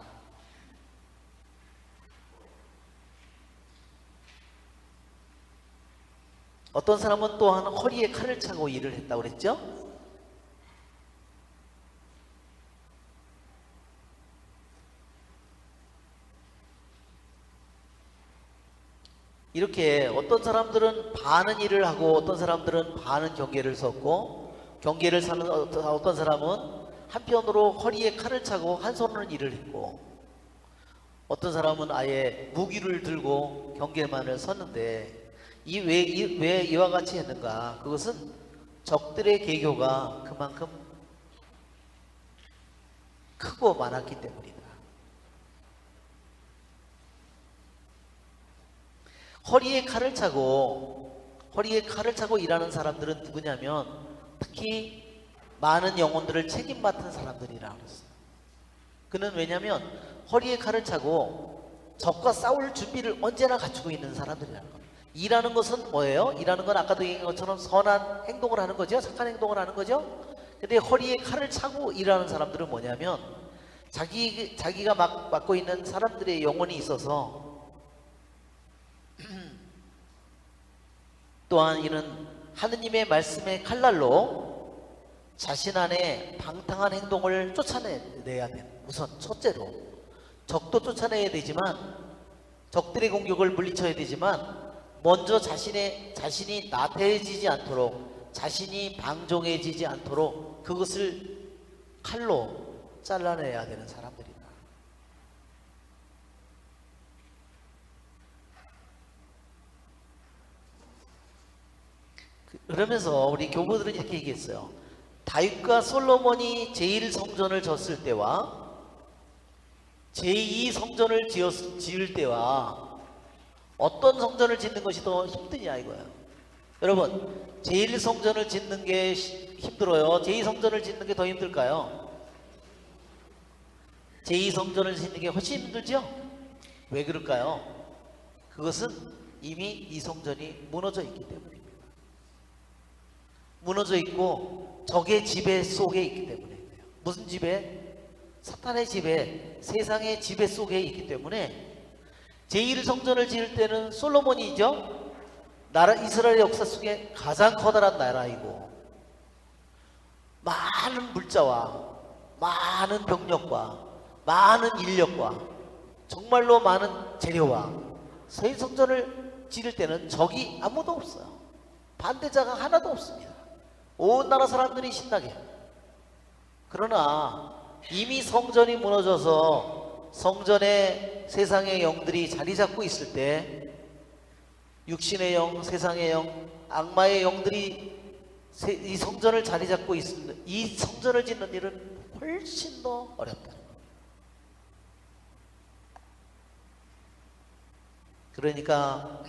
어떤 사람은 또한 허리에 칼을 차고 일을 했다고 그랬죠? 이렇게 어떤 사람들은 반은 일을 하고 어떤 사람들은 반은 경계를 섰고, 경계를 사는 어떤 사람은 한편으로 허리에 칼을 차고 한 손으로는 일을 했고, 어떤 사람은 아예 무기를 들고 경계만을 섰는데, 왜 이와 같이 했는가? 그것은 적들의 계교가 그만큼 크고 많았기 때문이다. 허리에 칼을 차고 일하는 사람들은 누구냐면 특히 많은 영혼들을 책임 맡은 사람들이라고 그랬어요. 그는 왜냐하면 허리에 칼을 차고 적과 싸울 준비를 언제나 갖추고 있는 사람들이라는 겁니다. 일하는 것은 뭐예요? 일하는 건 아까도 얘기한 것처럼 선한 행동을 하는 거죠. 착한 행동을 하는 거죠. 근데 허리에 칼을 차고 일하는 사람들은 뭐냐면 자기가 맡고 있는 사람들의 영혼이 있어서 또한 이는 하느님의 말씀의 칼날로 자신 안에 방탕한 행동을 쫓아내야 돼. 우선 첫째로 적도 쫓아내야 되지만, 적들의 공격을 물리쳐야 되지만, 먼저 자신이 나태해지지 않도록, 자신이 방종해지지 않도록 그것을 칼로 잘라내야 되는 사람들이다. 그러면서 우리 교부들은 이렇게 얘기했어요. 다윗과 솔로몬이 제1성전을 졌을 때와 제2성전을 지을 때와 어떤 성전을 짓는 것이 더 힘드냐 이거예요. 여러분, 제1성전을 짓는 게 힘들어요? 제2성전을 짓는 게 더 힘들까요? 제2성전을 짓는 게 훨씬 힘들죠? 왜 그럴까요? 그것은 이미 이 성전이 무너져 있기 때문입니다. 무너져 있고 적의 지배 속에 있기 때문에. 무슨 지배? 사탄의 지배, 세상의 지배 속에 있기 때문에 제1성전을 지을 때는 솔로몬이죠. 이스라엘 역사 속에 가장 커다란 나라이고 많은 물자와 많은 병력과 많은 인력과 정말로 많은 재료와 제1성전을 지을 때는 적이 아무도 없어요. 반대자가 하나도 없습니다. 온 나라 사람들이 신나게. 그러나 이미 성전이 무너져서 성전에 세상의 영들이 자리 잡고 있을 때 육신의 영, 세상의 영, 악마의 영들이 이 성전을 자리 잡고 있습니다. 이 성전을 짓는 일은 훨씬 더 어렵다. 그러니까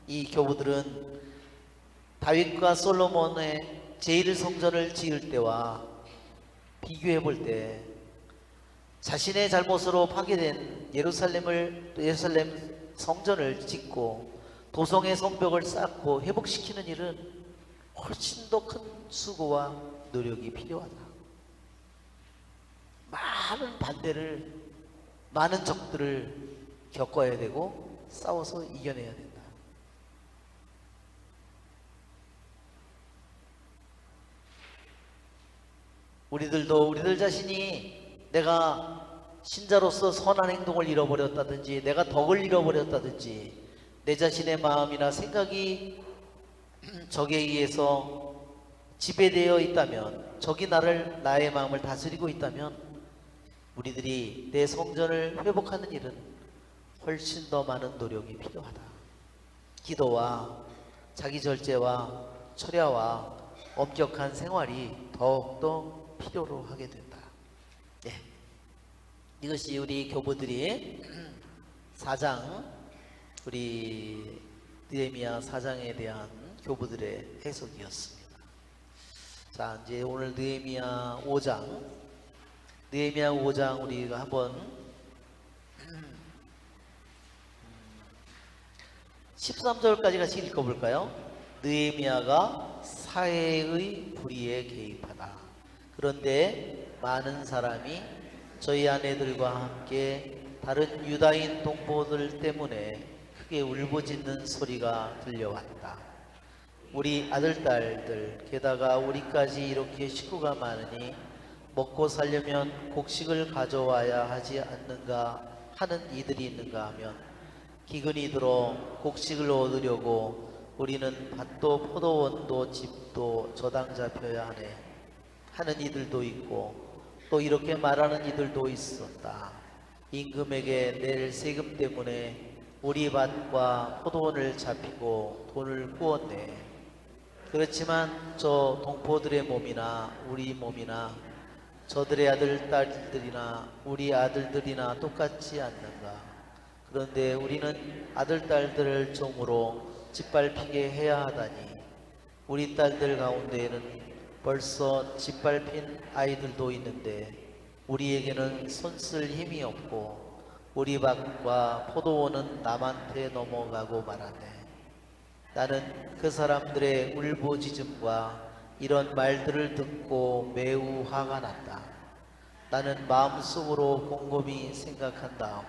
이 교부들은 다윗과 솔로몬의 제1성전을 지을 때와 비교해 볼 때 자신의 잘못으로 파괴된 예루살렘 성전을 짓고 도성의 성벽을 쌓고 회복시키는 일은 훨씬 더 큰 수고와 노력이 필요하다. 많은 반대를, 많은 적들을 겪어야 되고 싸워서 이겨내야 된다. 우리들도 우리들 자신이 내가 신자로서 선한 행동을 잃어버렸다든지 내가 덕을 잃어버렸다든지 내 자신의 마음이나 생각이 적에 의해서 지배되어 있다면, 적이 나의 마음을 다스리고 있다면 우리들이 내 성전을 회복하는 일은 훨씬 더 많은 노력이 필요하다. 기도와 자기 절제와 철야와 엄격한 생활이 더욱더 필요로 하게 된다. 예. 이것이 우리 교부들이 4장, 우리 느헤미야 4장에 대한 교부들의 해석이었습니다. 자, 이제 오늘 느헤미야 5장 우리가 한번 13절까지 같이 읽어볼까요? 느헤미야가 사해의 불의에 개입하다. 그런데 많은 사람이 저희 아내들과 함께 다른 유다인 동포들 때문에 크게 울부짖는 소리가 들려왔다. 우리 아들, 딸들, 게다가 우리까지 이렇게 식구가 많으니 먹고 살려면 곡식을 가져와야 하지 않는가 하는 이들이 있는가 하면, 기근이 들어 곡식을 얻으려고 우리는 밭도 포도원도 집도 저당 잡혀야 하네 하는 이들도 있고, 또 이렇게 말하는 이들도 있었다. 임금에게 낼 세금 때문에 우리 밭과 포도원을 잡히고 돈을 꾸었네. 그렇지만 저 동포들의 몸이나 우리 몸이나 저들의 아들, 딸들이나 우리 아들들이나 똑같지 않는가. 그런데 우리는 아들, 딸들을 종으로 짓밟히게 해야 하다니, 우리 딸들 가운데에는 벌써 짓밟힌 아이들도 있는데 우리에게는 손쓸 힘이 없고 우리 밭과 포도원은 남한테 넘어가고 말았네. 나는 그 사람들의 울부짖음과 이런 말들을 듣고 매우 화가 났다. 나는 마음속으로 곰곰이 생각한 다음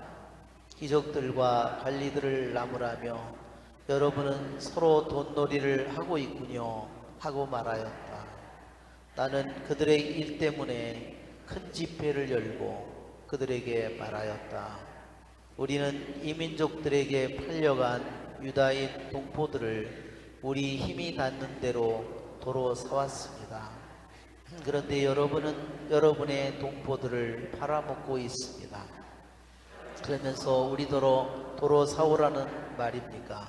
귀족들과 관리들을 나무라며 여러분은 서로 돈놀이를 하고 있군요 하고 말하였다. 나는 그들의 일 때문에 큰 집회를 열고 그들에게 말하였다. 우리는 이민족들에게 팔려간 유다인 동포들을 우리 힘이 닿는 대로 도로 사왔습니다. 그런데 여러분은 여러분의 동포들을 팔아먹고 있습니다. 그러면서 우리더러 도로 사오라는 말입니까?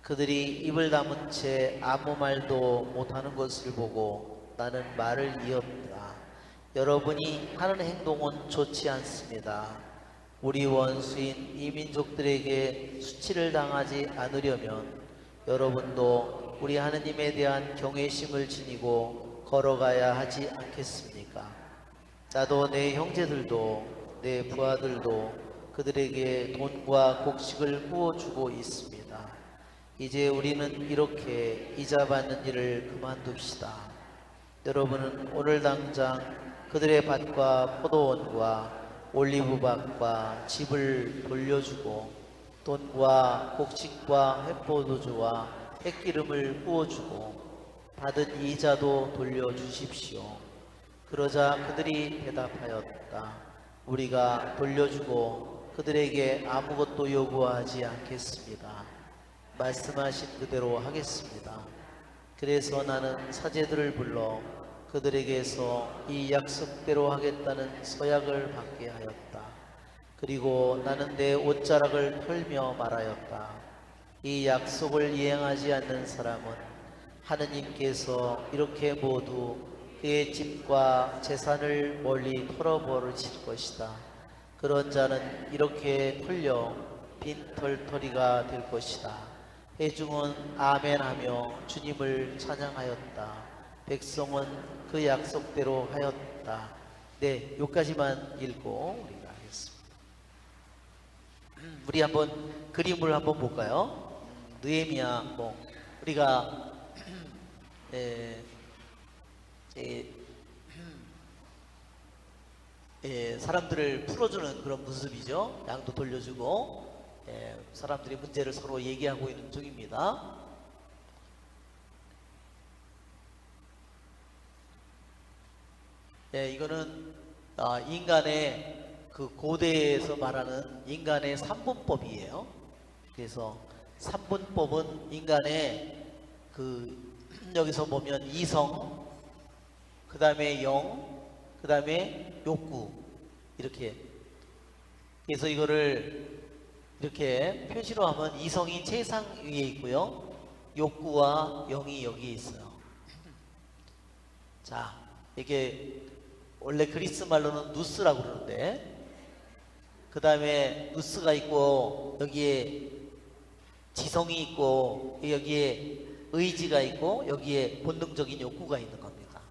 그들이 입을 다문 채 아무 말도 못하는 것을 보고 나는 말을 이었다. 여러분이 하는 행동은 좋지 않습니다. 우리 원수인 이민족들에게 수치를 당하지 않으려면 여러분도 우리 하느님에 대한 경외심을 지니고 걸어가야 하지 않겠습니까? 나도 내 형제들도 내 부하들도 그들에게 돈과 곡식을 구워주고 있습니다. 이제 우리는 이렇게 이자받는 일을 그만둡시다. 여러분은 오늘 당장 그들의 밭과 포도원과 올리브밭과 집을 돌려주고 돈과 곡식과 햇포도주와 햇기름을 부어주고 받은 이자도 돌려주십시오. 그러자 그들이 대답하였다. 우리가 돌려주고 그들에게 아무것도 요구하지 않겠습니다. 말씀하신 그대로 하겠습니다. 그래서 나는 사제들을 불러 그들에게서 이 약속대로 하겠다는 서약을 받게 하였다. 그리고 나는 내 옷자락을 털며 말하였다. 이 약속을 이행하지 않는 사람은 하느님께서 이렇게 모두 그의 집과 재산을 멀리 털어버리실 것이다. 그런 자는 이렇게 털려 빈털터리가 될 것이다. 회중은 아멘하며 주님을 찬양하였다. 백성은 그 약속대로 하였다. 네, 여기까지만 읽고 우리가 하겠습니다. 우리 한번 그림을 한번 볼까요? 느헤미야, 우리가 사람들을 풀어주는 그런 모습이죠. 양도 돌려주고 사람들이 문제를 서로 얘기하고 있는 중입니다. 이거는 인간의 그 고대에서 말하는 인간의 삼분법이에요. 그래서 삼분법은 인간의 그 여기서 보면 이성, 그 다음에 영, 그 다음에 욕구, 이렇게. 그래서 이거를 이렇게 표시로 하면 이성이 최상 위에 있고요, 욕구와 영이 여기에 있어요. 자, 이게 원래 그리스 말로는 누스라고 그러는데, 그 다음에 누스가 있고 여기에 지성이 있고 여기에 의지가 있고 여기에 본능적인 욕구가 있는 겁니다.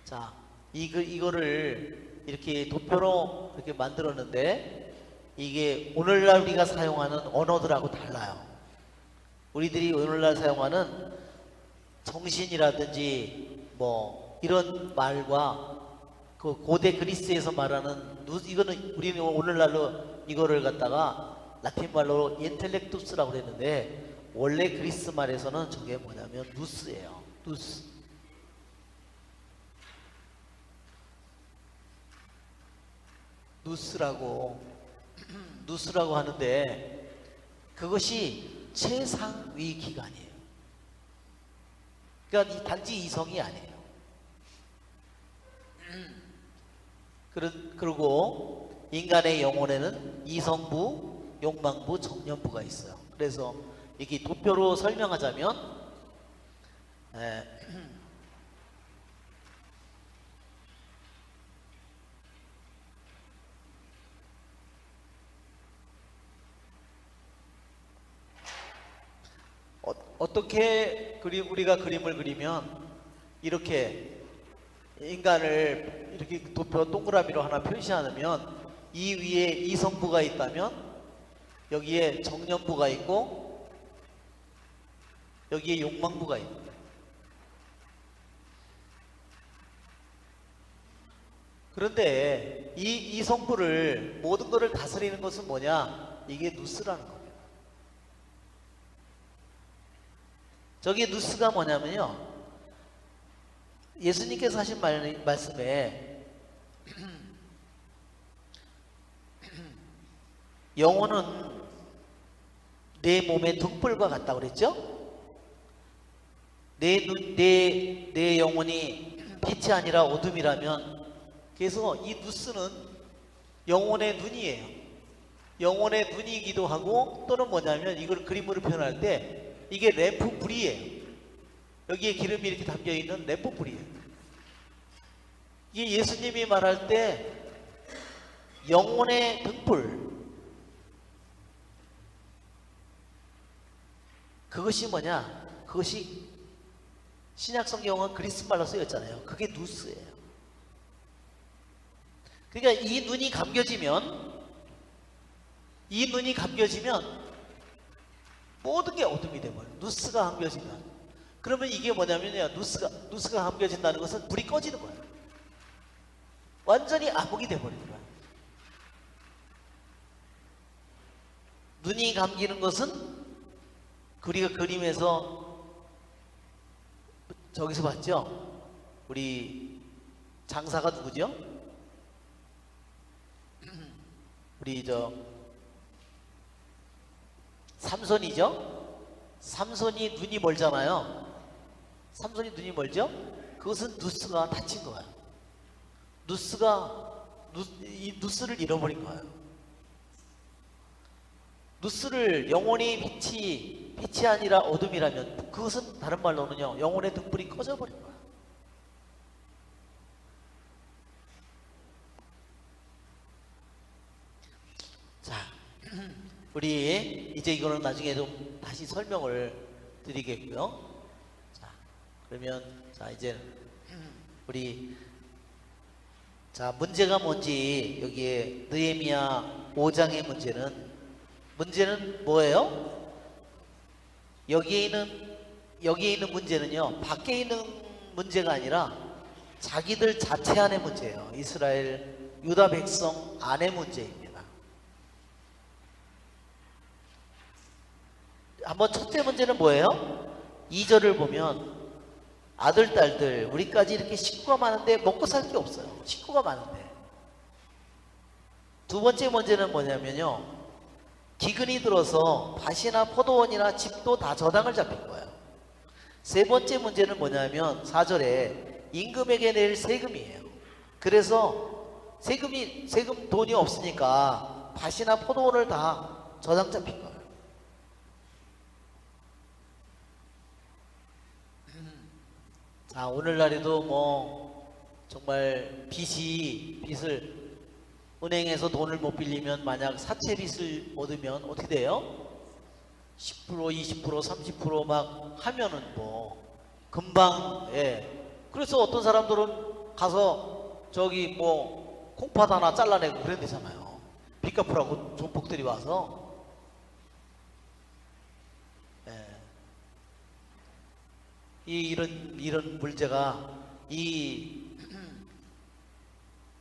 자, 이거를 이렇게 도표로 이렇게 만들었는데, 이게 오늘날 우리가 사용하는 언어들하고 달라요. 우리들이 오늘날 사용하는 정신이라든지 뭐 이런 말과 그 고대 그리스에서 말하는 이거는 우리는 오늘날로 이거를 갖다가 라틴 말로 인텔렉투스라고 그랬는데, 원래 그리스 말에서는 저게 뭐냐면 누스예요. 누스. 누스라고 하는데, 그것이 최상위 기관이에요. 그러니까 단지 이성이 아니에요. 그리고 인간의 영혼에는 이성부, 욕망부, 정념부가 있어요. 그래서 이게 도표로 설명하자면, 어떻게 우리가 그림을 그리면 이렇게 인간을 이렇게 도표 동그라미로 하나 표시하면, 이 위에 이성부가 있다면 여기에 정념부가 있고 여기에 욕망부가 있는. 그런데 이 성부를, 모든 것을 다스리는 것은 뭐냐? 이게 누스라는 겁니다. 저기 누스가 뭐냐면요, 예수님께서 하신 말씀에 영혼은 내 몸의 등불과 같다고 그랬죠? 내 영혼이 빛이 아니라 어둠이라면, 그래서 이 누스는 영혼의 눈이에요. 영혼의 눈이기도 하고, 또는 뭐냐면 이걸 그림으로 표현할 때 이게 램프 불이에요. 여기에 기름이 이렇게 담겨있는 램프 불이에요. 이게 예수님이 말할 때 영혼의 등불, 그것이 뭐냐? 그것이 신약 성경은 그리스 말로 쓰였잖아요. 그게 누스예요. 그러니까 이 눈이 감겨지면 모든 게 어둠이 되버려요. 누스가 감겨지면. 그러면 이게 뭐냐면요, 누스가 감겨진다는 것은 불이 꺼지는 거예요. 완전히 암흑이 되버리는 거예요. 눈이 감기는 것은 우리가 그림에서 저기서 봤죠? 우리 장사가 누구죠? 우리 삼손이죠? 삼손이 눈이 멀잖아요. 삼손이 눈이 멀죠? 그것은 누스가 닫힌 거예요. 이 누스를 잃어버린 거예요. 누스를, 영혼이 빛이 아니라 어둠이라면, 그것은 다른 말로는요, 영혼의 등불이 꺼져버린 거예요. 자, 우리 이제 이거는 나중에 좀 다시 설명을 드리겠고요. 자, 그러면 이제 우리 문제가 뭔지, 여기에 느헤미야 5장의 문제는 뭐예요? 여기에 있는 문제는요, 밖에 있는 문제가 아니라 자기들 자체 안의 문제예요. 이스라엘 유다 백성 안의 문제입니다. 한번 첫째 문제는 뭐예요? 2절을 보면 아들, 딸들, 우리까지 이렇게 식구가 많은데 먹고 살 게 없어요. 식구가 많은데. 두 번째 문제는 뭐냐면요. 기근이 들어서 밭이나 포도원이나 집도 다 저당을 잡힌 거예요. 세 번째 문제는 뭐냐면 4절에 임금에게 낼 세금이에요. 그래서 세금 돈이 없으니까 밭이나 포도원을 다 저당 잡힌 거예요. 자, 오늘날에도 뭐 정말 빚을 은행에서 돈을 못 빌리면 만약 사채 빚을 얻으면 어떻게 돼요? 10%, 20%, 30%막 하면은 뭐 금방. 그래서 어떤 사람들은 가서 저기 뭐 콩팥 하나 잘라내고 그런대잖아요. 빚 갚으라고 조폭들이 와서. 예. 이런 문제가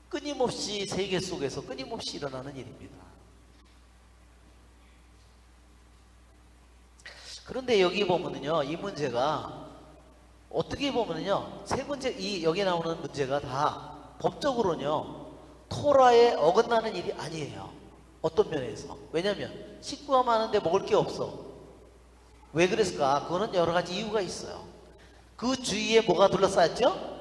끊임없이 세계 속에서 끊임없이 일어나는 일입니다. 그런데 여기 보면은요, 이 문제가 어떻게 보면은요, 여기 나오는 문제가 다 법적으로는요, 토라에 어긋나는 일이 아니에요. 어떤 면에서. 왜냐면 식구가 많은데 먹을 게 없어. 왜 그랬을까? 그거는 여러 가지 이유가 있어요. 그 주위에 뭐가 둘러싸였죠?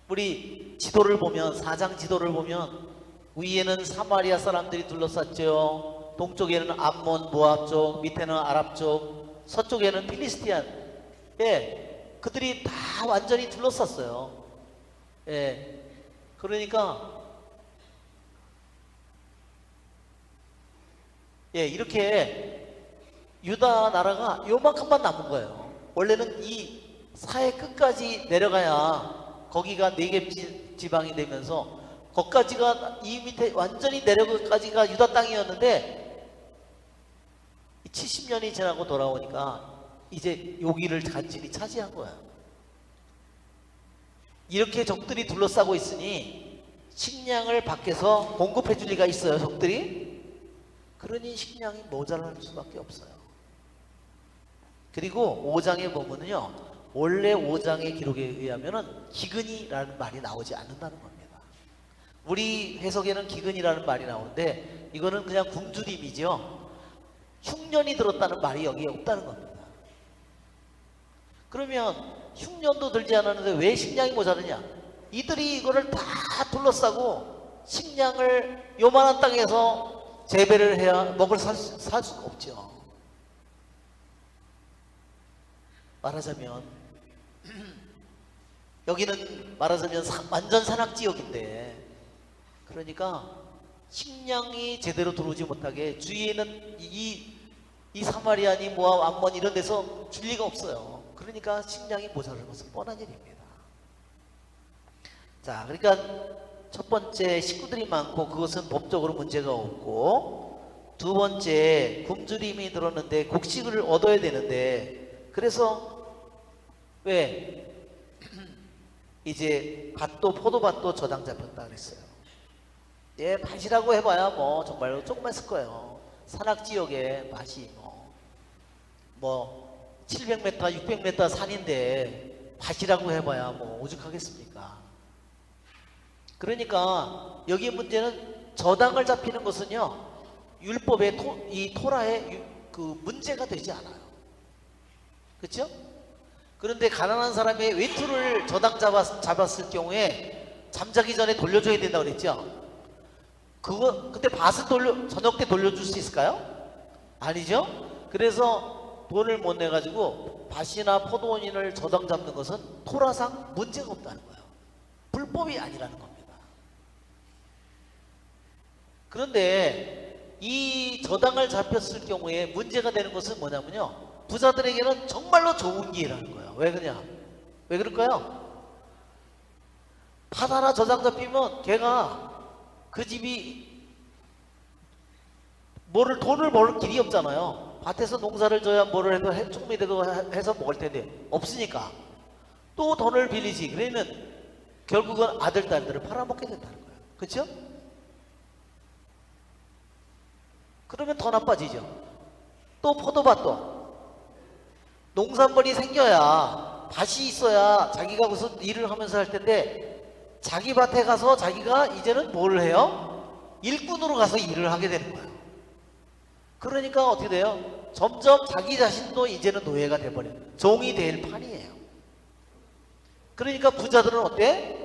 우리 지도를 보면, 4장 지도를 보면 위에는 사마리아 사람들이 둘러쌌죠. 동쪽에는 암몬 모압 쪽, 밑에는 아랍 쪽, 서쪽에는 필리스티안. 그들이 다 완전히 둘러쌌어요. 그러니까 이렇게 유다 나라가 요만큼만 남은 거예요. 원래는 이 사해 끝까지 내려가야 거기가 네겝 지방이 되면서 거기까지가 이 밑에 완전히 내려가기가 유다 땅이었는데 70년이 지나고 돌아오니까 이제 여기를 간신히 차지한 거야. 이렇게 적들이 둘러싸고 있으니 식량을 밖에서 공급해 줄 리가 있어요, 적들이? 그러니 식량이 모자랄 수밖에 없어요. 그리고 5장에 보면은요, 원래 5장의 기록에 의하면은 기근이라는 말이 나오지 않는다는 겁니다. 우리 해석에는 기근이라는 말이 나오는데 이거는 그냥 굶주림이죠. 흉년이 들었다는 말이 여기에 없다는 겁니다. 그러면 흉년도 들지 않았는데 왜 식량이 모자르냐? 이들이 이거를 다 둘러싸고 식량을 요만한 땅에서 재배를 해야 살 수가 없죠. 말하자면 여기는 말하자면 완전 산악지역인데, 그러니까 식량이 제대로 들어오지 못하게 주위에는 이 사마리아니 모압 암몬 이런 데서 줄 리가 없어요. 그러니까 식량이 모자랄 것은 뻔한 일입니다. 자, 그러니까 첫 번째 식구들이 많고 그것은 법적으로 문제가 없고, 두 번째 굶주림이 들었는데 곡식을 얻어야 되는데, 그래서 왜 이제 밭도 포도밭도 저당 잡혔다 그랬어요. 밭이라고 해봐야 뭐 정말로 조그맣을 거예요. 산악지역에 밭이 뭐 700m, 600m 산인데 밭이라고 해봐야 뭐 오죽하겠습니까? 그러니까 여기 문제는 저당을 잡히는 것은요, 율법의 이 토라의 그 문제가 되지 않아요. 그렇죠? 그런데 가난한 사람의 외투를 저당 잡았을 경우에 잠자기 전에 돌려줘야 된다고 그랬죠? 그때 밭을 저녁 때 돌려줄 수 있을까요? 아니죠? 그래서 돈을 못 내가지고 밭이나 포도원인을 저당 잡는 것은 토라상 문제가 없다는 거예요. 불법이 아니라는 겁니다. 그런데 이 저당을 잡혔을 경우에 문제가 되는 것은 뭐냐면요, 부자들에게는 정말로 좋은 기회라는 거예요. 왜 그러냐? 왜 그럴까요? 밭 하나 저당 잡히면 걔가 그 집이 돈을 벌 길이 없잖아요. 밭에서 농사를 져야 뭐를 해도 조금이 되고 해서 먹을 텐데 없으니까 또 돈을 빌리지. 그러면 결국은 아들, 딸들을 팔아먹게 된다는 거예요. 그렇죠? 그러면 더 나빠지죠. 또 포도밭도 농산물이 생겨야, 밭이 있어야 자기가 무슨 일을 하면서 할 텐데 자기 밭에 가서 자기가 이제는 뭘 해요? 일꾼으로 가서 일을 하게 되는 거예요. 그러니까 어떻게 돼요? 점점 자기 자신도 이제는 노예가 돼버려요. 종이 될 판이에요. 그러니까 부자들은 어때?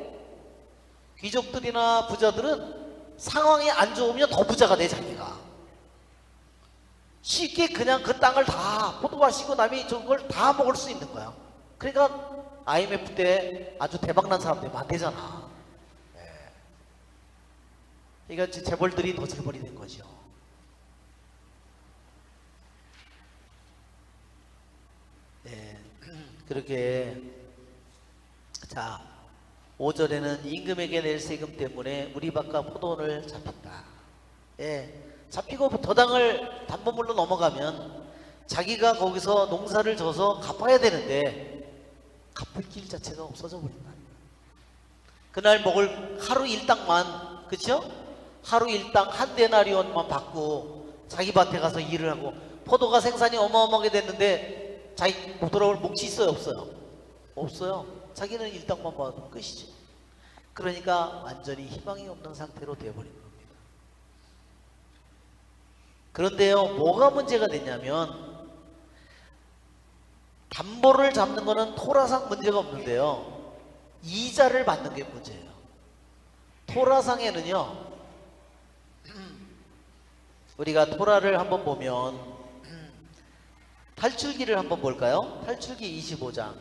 귀족들이나 부자들은 상황이 안 좋으면 더 부자가 돼, 자기가. 쉽게 그냥 그 땅을 다 포도마시고 남이 저걸 다 먹을 수 있는 거야. 그러니까 IMF 때 아주 대박난 사람들이 많대잖아. 그러니까 재벌들이 더 재벌이 된 거죠. 네, 그렇게 자 5절에는 임금에게 낼 세금 때문에 우리 밭과 포도원을 잡힌다. 예, 잡히고 도당을 담보물로 넘어가면 자기가 거기서 농사를 져서 갚아야 되는데 갚을 길 자체가 없어져 버린다. 그날 먹을 하루 일당만, 그쵸? 하루 일당 한 데나리온만 받고 자기 밭에 가서 일을 하고, 포도가 생산이 어마어마하게 됐는데 자기 못 돌아올 몫이 있어요, 없어요? 없어요. 자기는 일당만 받으면 끝이죠. 그러니까 완전히 희망이 없는 상태로 되어버린 겁니다. 그런데요, 뭐가 문제가 됐냐면 담보를 잡는 거는 토라상 문제가 없는데요, 이자를 받는 게 문제예요. 토라상에는요, 우리가 토라를 한번 보면 탈출기를 한번 볼까요? 탈출기 25장.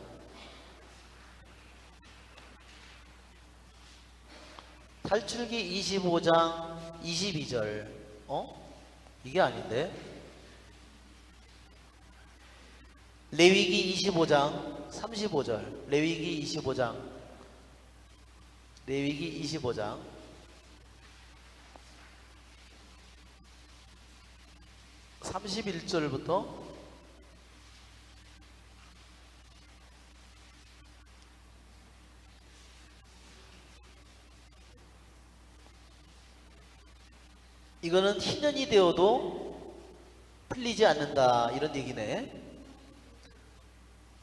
탈출기 25장 22절. 이게 아닌데? 레위기 25장 35절. 레위기 25장 31절부터 이거는 희년이 되어도 풀리지 않는다, 이런 얘기네.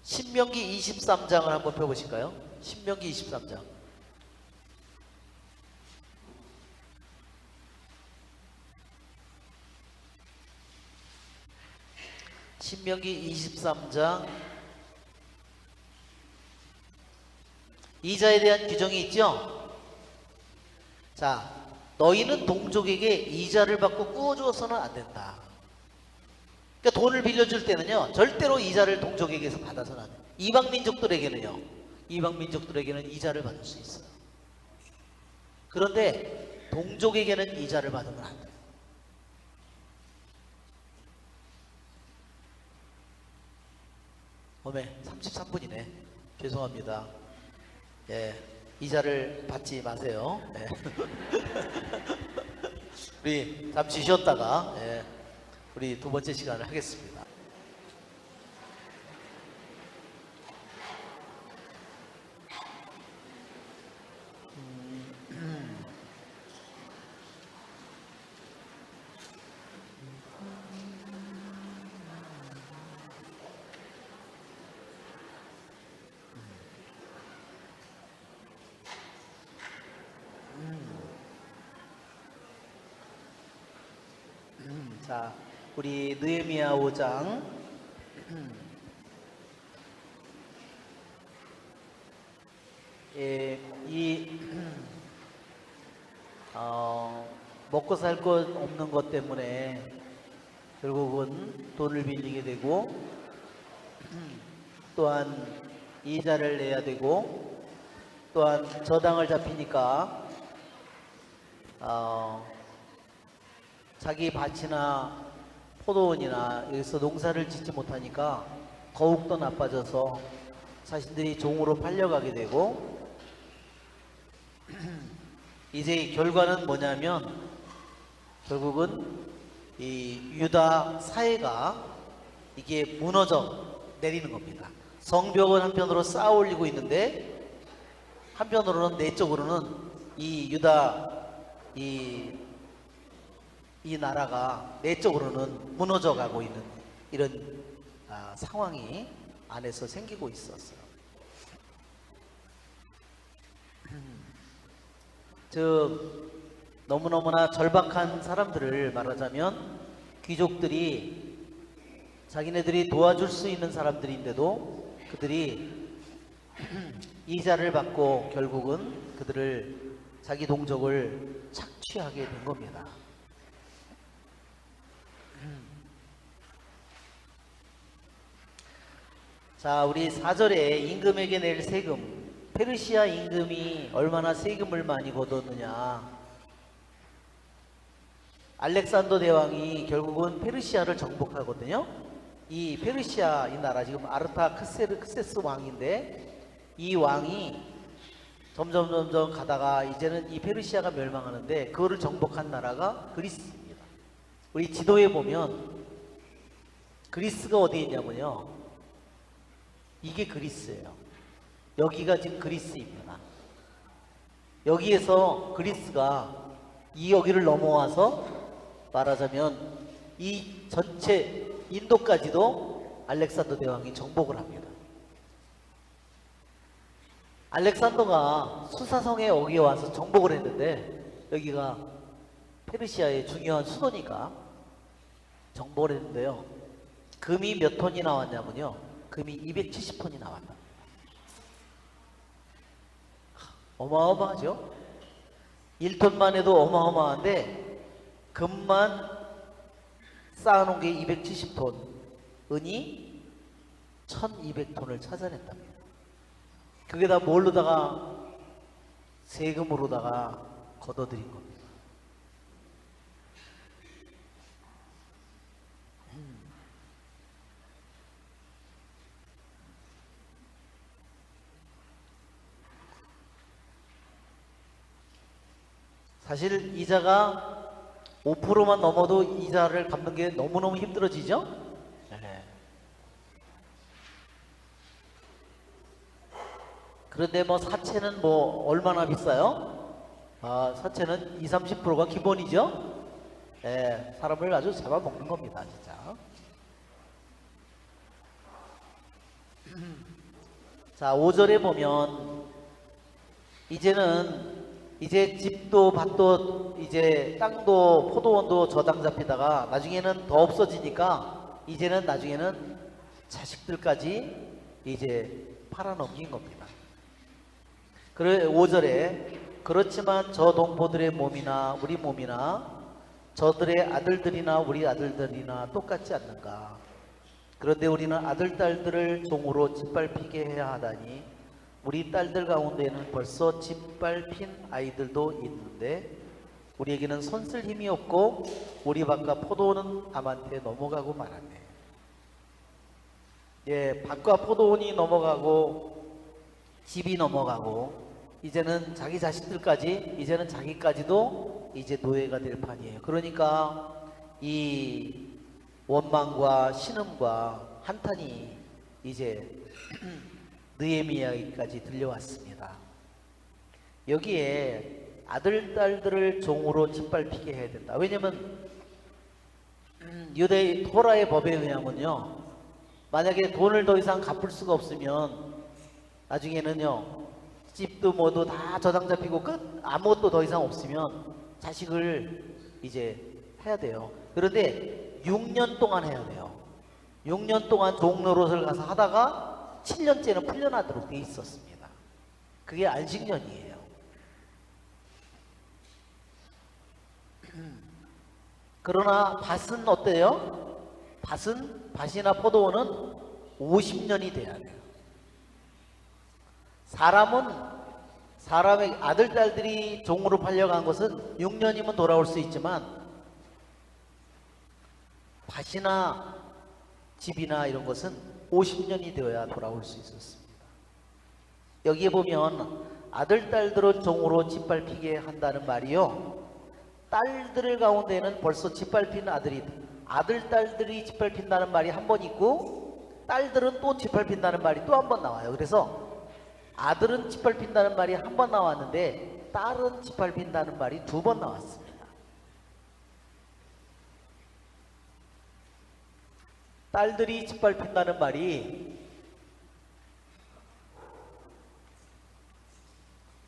신명기 23장을 한번 펴보실까요? 신명기 23장. 신명기 23장. 이자에 대한 규정이 있죠? 자, 너희는 동족에게 이자를 받고 꾸어주어서는 안 된다. 그러니까 돈을 빌려줄 때는요, 절대로 이자를 동족에게서 받아서는 안 돼요. 이방민족들에게는 이자를 받을 수 있어요. 그런데 동족에게는 이자를 받으면 안 돼요. 어메, 33분이네. 죄송합니다. 예, 이자를 받지 마세요. 예. 우리 잠시 쉬었다가 우리 두 번째 시간을 하겠습니다. 자, 우리 느헤미야 5장 먹고 살 것 없는 것 때문에 결국은 돈을 빌리게 되고, 또한 이자를 내야 되고, 또한 저당을 잡히니까 자기 밭이나 포도원이나 여기서 농사를 짓지 못하니까 더욱더 나빠져서 자신들이 종으로 팔려가게 되고, 이제 결과는 뭐냐면 결국은 이 유다 사회가 이게 무너져 내리는 겁니다. 성벽은 한편으로 쌓아 올리고 있는데 한편으로는 내적으로는 이 유다 이 나라가 내적으로는 무너져 가고 있는 이런 상황이 안에서 생기고 있었어요. 즉 너무너무나 절박한 사람들을 말하자면 귀족들이 자기네들이 도와줄 수 있는 사람들인데도 그들이 이자를 받고 결국은 그들을 자기 동족을 착취하게 된 겁니다. 자, 우리 4절에 임금에게 낼 세금, 페르시아 임금이 얼마나 세금을 많이 걷었느냐. 알렉산더 대왕이 결국은 페르시아를 정복하거든요. 이 페르시아 이 나라 지금 아르타크세스 왕인데 이 왕이 점점 가다가 이제는 이 페르시아가 멸망하는데 그거를 정복한 나라가 그리스입니다. 우리 지도에 보면 그리스가 어디 있냐면요. 이게 그리스예요. 여기가 지금 그리스입니다. 여기에서 그리스가 여기를 넘어와서 말하자면 이 전체 인도까지도 알렉산더 대왕이 정복을 합니다. 알렉산더가 수사성에 여기에 와서 정복을 했는데 여기가 페르시아의 중요한 수도니까 정복을 했는데요. 금이 몇 톤이 나왔냐면요. 금이 270톤이 나왔다. 어마어마하죠? 1톤만 해도 어마어마한데 금만 쌓아놓은 게 270톤, 은이 1200톤을 찾아냈답니다. 그게 다 뭘로다가 세금으로다가 걷어들인 겁니다. 사실 이자가 5%만 넘어도 이자를 갚는 게 너무너무 힘들어지죠? 네. 그런데 뭐 사채는 뭐 얼마나 비싸요? 사채는 20-30%가 기본이죠? 네, 사람을 아주 잡아먹는 겁니다, 진짜. 자, 5절에 보면 이제 집도 밭도 이제 땅도 포도원도 저당 잡히다가 나중에는 더 없어지니까 이제는 나중에는 자식들까지 이제 팔아넘긴 겁니다. 그래 5절에 그렇지만 저 동포들의 몸이나 우리 몸이나 저들의 아들들이나 우리 아들들이나 똑같지 않는가. 그런데 우리는 아들 딸들을 종으로 짓밟히게 해야 하다니 우리 딸들 가운데는 벌써 짓밟힌 아이들도 있는데 우리에게는 손쓸 힘이 없고 우리 밭과 포도원은 남한테 넘어가고 말았네. 예, 밭과 포도원이 넘어가고 집이 넘어가고 이제는 자기 자식들까지 이제는 자기까지도 이제 노예가 될 판이에요. 그러니까 이 원망과 신음과 한탄이 이제 느헤미야까지 들려왔습니다. 여기에 아들, 딸들을 종으로 짓밟히게 해야 된다. 왜냐면 유대 토라의 법에 의하면요. 만약에 돈을 더 이상 갚을 수가 없으면 나중에는요. 집도 뭐도 다 저당 잡히고 아무것도 더 이상 없으면 자식을 이제 해야 돼요. 그런데 6년 동안 해야 돼요. 6년 동안 종 노릇을 가서 하다가 7년째는 풀려나도록 돼 있었습니다. 그게 안식년이에요. 그러나 밭은 어때요? 밭이나 포도원은 50년이 돼야 돼요. 사람의 아들, 딸들이 종으로 팔려간 것은 6년이면 돌아올 수 있지만 밭이나 집이나 이런 것은 50년이 되어야 돌아올 수 있었습니다. 여기에 보면 아들, 딸들은 종으로 짓밟히게 한다는 말이요. 딸들 가운데는 벌써 짓밟힌 아들, 딸들이 짓밟힌다는 말이 한 번 있고 딸들은 또 짓밟힌다는 말이 또 한 번 나와요. 그래서 아들은 짓밟힌다는 말이 한 번 나왔는데 딸은 짓밟힌다는 말이 2번 나왔습니다. 딸들이 짓밟힌다는 말이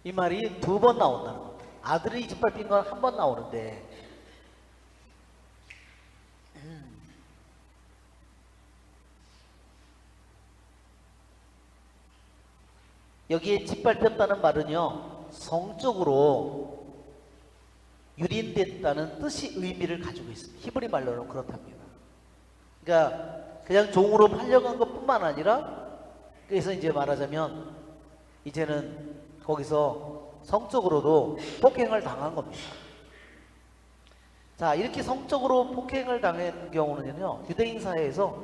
이 말이 2번 나온다는 겁니다. 아들이 짓밟힌 건 한 번 나오는데 여기에 짓밟혔다는 말은요, 성적으로 유린됐다는 뜻이 의미를 가지고 있습니다. 히브리 말로는 그렇답니다. 그러니까 그냥 종으로 팔려간 것 뿐만 아니라, 그래서 이제 말하자면 이제는 거기서 성적으로도 폭행을 당한 겁니다. 자, 이렇게 성적으로 폭행을 당한 경우는요, 유대인 사회에서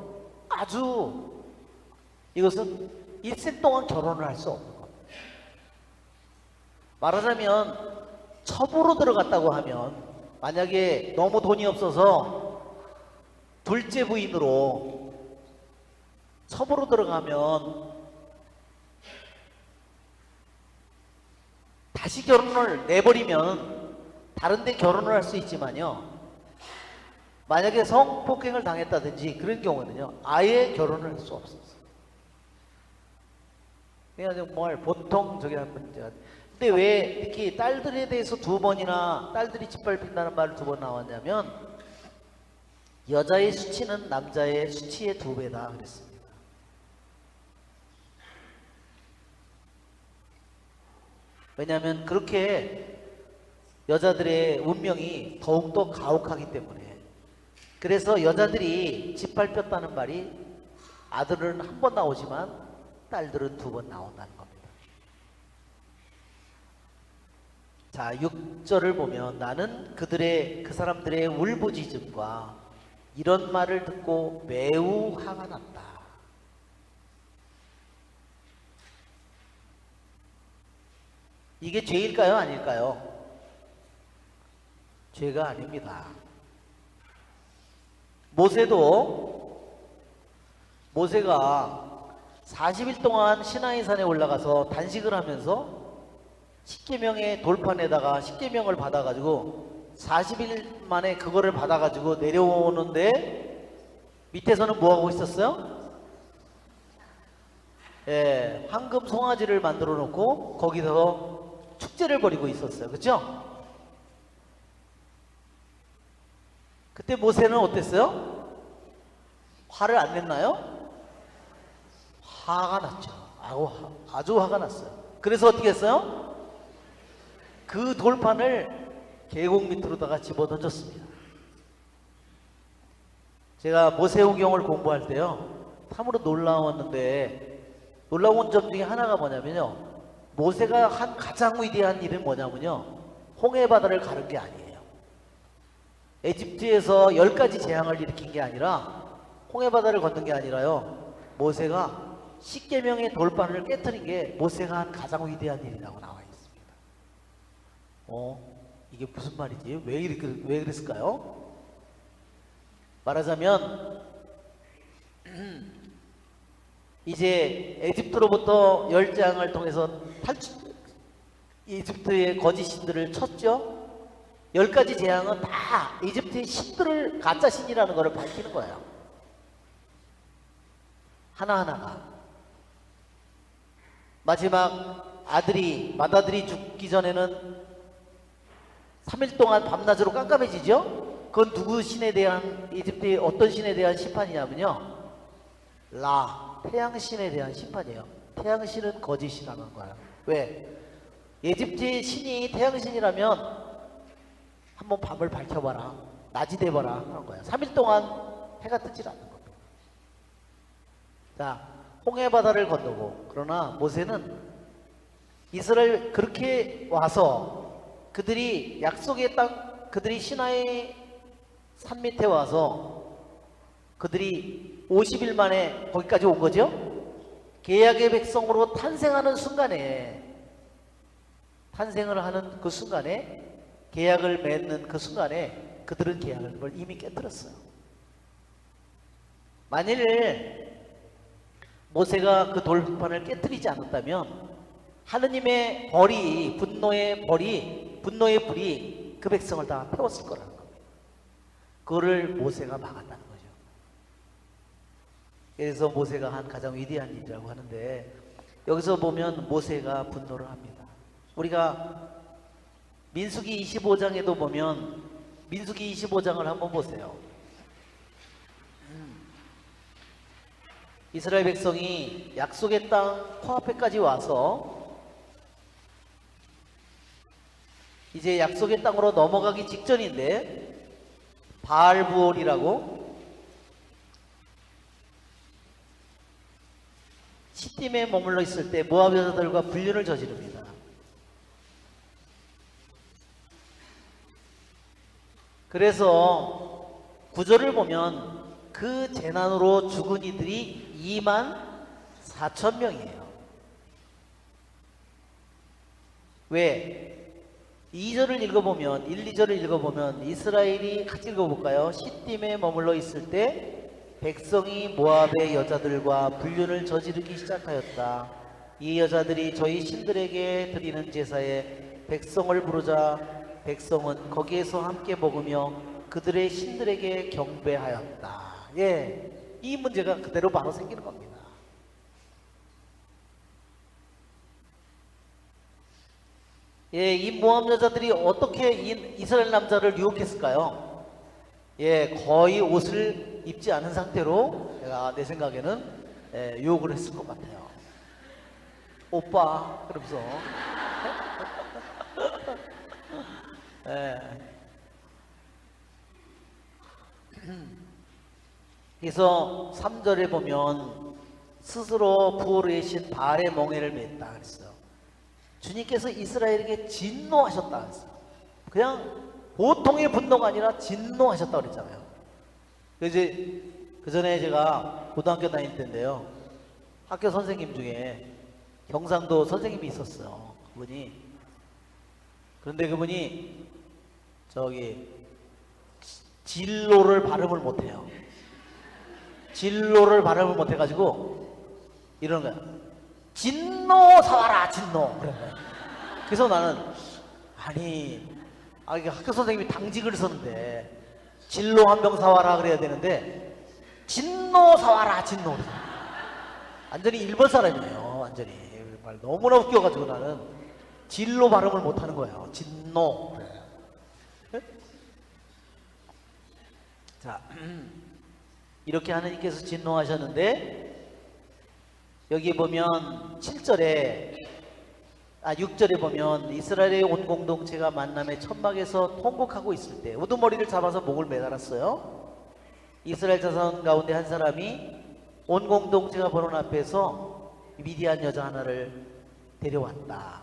아주, 이것은 일생 동안 결혼을 할 수 없는 겁니다. 말하자면 첩으로 들어갔다고 하면, 만약에 너무 돈이 없어서 둘째 부인으로 첩으로 들어가면 다시 결혼을 내버리면 다른 데 결혼을 할 수 있지만요, 만약에 성폭행을 당했다든지 그런 경우는요, 아예 결혼을 할 수 없었어요. 그냥 정말 보통 저기 한 문제가. 근데 왜 특히 딸들에 대해서 두 번이나 딸들이 짓밟힌다는 말을 두 번 나왔냐면, 여자의 수치는 남자의 수치의 2배다 그랬습니다. 왜냐하면 그렇게 여자들의 운명이 더욱더 가혹하기 때문에. 그래서 여자들이 짓밟혔다는 말이 아들은 한 번 나오지만 딸들은 2번 나온다는 겁니다. 자, 6절을 보면 나는 그 사람들의 울부짖음과 이런 말을 듣고 매우 화가 났다. 이게 죄일까요? 아닐까요? 죄가 아닙니다. 모세가 40일 동안 시나이 산에 올라가서 단식을 하면서 십계명의 돌판에다가 십계명을 받아가지고 40일 만에 그거를 받아가지고 내려오는데, 밑에서는 뭐하고 있었어요? 예, 황금 송아지를 만들어 놓고 거기서 축제를 벌이고 있었어요. 그렇죠? 그때 모세는 어땠어요? 화를 안 냈나요? 화가 났죠. 아주 화가 났어요. 그래서 어떻게 했어요? 그 돌판을 계곡 밑으로다가 집어던졌습니다. 제가 모세오경을 공부할 때요, 참으로 놀라웠는데, 놀라운 점 중에 하나가 뭐냐면요, 모세가 한 가장 위대한 일은 뭐냐면요, 홍해바다를 가른 게 아니에요. 에집트에서 10가지 재앙을 일으킨 게 아니라, 홍해바다를 건넌 게 아니라요, 모세가 십계명의 돌판을 깨트린 게 모세가 한 가장 위대한 일이라고 나와 있습니다. 이게 무슨 말이지? 왜 그랬을까요? 말하자면 이제 에집트로부터 10장을 통해서 이집트의 거짓 신들을 쳤죠. 10가지 재앙은 다 이집트의 신들을, 가짜 신이라는 것을 밝히는 거예요. 하나하나가. 마지막 맏아들이 죽기 전에는 3일 동안 밤낮으로 깜깜해지죠? 그건 누구 신에 대한, 이집트의 어떤 신에 대한 심판이냐면요, 태양신에 대한 심판이에요. 태양신은 거짓이라는 거예요. 왜? 이집트의 신이 태양신이라면 한번 밤을 밝혀봐라, 낮이 돼봐라 하는 거예요. 3일 동안 해가 뜨질 않는 겁니다. 자, 홍해바다를 건너고, 그러나 모세는 이스라엘 그렇게 와서 그들이 약속의 땅, 그들이 시나이 산 밑에 와서 그들이 50일 만에 거기까지 온 거죠. 계약의 백성으로 탄생하는 순간에, 탄생을 하는 그 순간에, 계약을 맺는 그 순간에 그들은 계약을 이미 깨뜨렸어요. 만일 모세가 그 돌판을 깨뜨리지 않았다면 하느님의 벌이, 분노의 불이 그 백성을 다 태웠을 거라는 겁니다. 그거를 모세가 막았다는 거죠. 그래서 모세가 한 가장 위대한 일이라고 하는데, 여기서 보면 모세가 분노를 합니다. 우리가 민수기 25장에도 보면 민수기 25장을 한번 보세요. 이스라엘 백성이 약속의 땅 코앞에까지 와서 이제 약속의 땅으로 넘어가기 직전인데 바알부올이라고 시딤에 머물러 있을 때 모압 여자들과 불륜을 저지릅니다. 그래서 구절을 보면 그 재난으로 죽은 이들이 24,000명이에요. 왜? 2절을 읽어보면 1, 2절을 읽어보면 이스라엘이 같이 읽어볼까요? 시딤에 머물러 있을 때 백성이 모압의 여자들과 불륜을 저지르기 시작하였다. 이 여자들이 저희 신들에게 드리는 제사에 백성을 부르자 백성은 거기에서 함께 먹으며 그들의 신들에게 경배하였다. 예, 이 문제가 그대로 바로 생기는 겁니다. 예, 이 모압 여자들이 어떻게 이스라엘 남자를 유혹했을까요? 예, 거의 옷을 입지 않은 상태로 내 생각에는 유혹을 했을 것 같아요. 오빠 그러면서 예. 그래서 3절에 보면 스스로 부호르의 신 바알의 멍에를 맸다 그랬어요. 주님께서 이스라엘에게 진노하셨다 그랬어요. 그냥 보통의 분노가 아니라 진노하셨다 그랬잖아요. 이제 그 전에 제가 고등학교 다닐 때인데요, 학교 선생님 중에 경상도 선생님이 있었어요. 그런데 그분이 진로를 발음을 못해요. 진로를 발음을 못해가지고 이러는 거야. 진노 사와라 진노. 그래서 나는 이게 학교 선생님이 당직을 썼는데 진로 한 병 사와라 그래야 되는데 진노 사와라 진노. 완전히 일본 사람이에요. 완전히 너무나 웃겨가지고 나는 진로 발음을 못하는 거예요. 진노. 자, 이렇게 하느님께서 진노하셨는데 여기 보면 6절에 보면 이스라엘의 온 공동체가 만남의 천막에서 통곡하고 있을 때 우두머리를 잡아서 목을 매달았어요. 이스라엘 자손 가운데 한 사람이 온 공동체가 보는 앞에서 미디안 여자 하나를 데려왔다.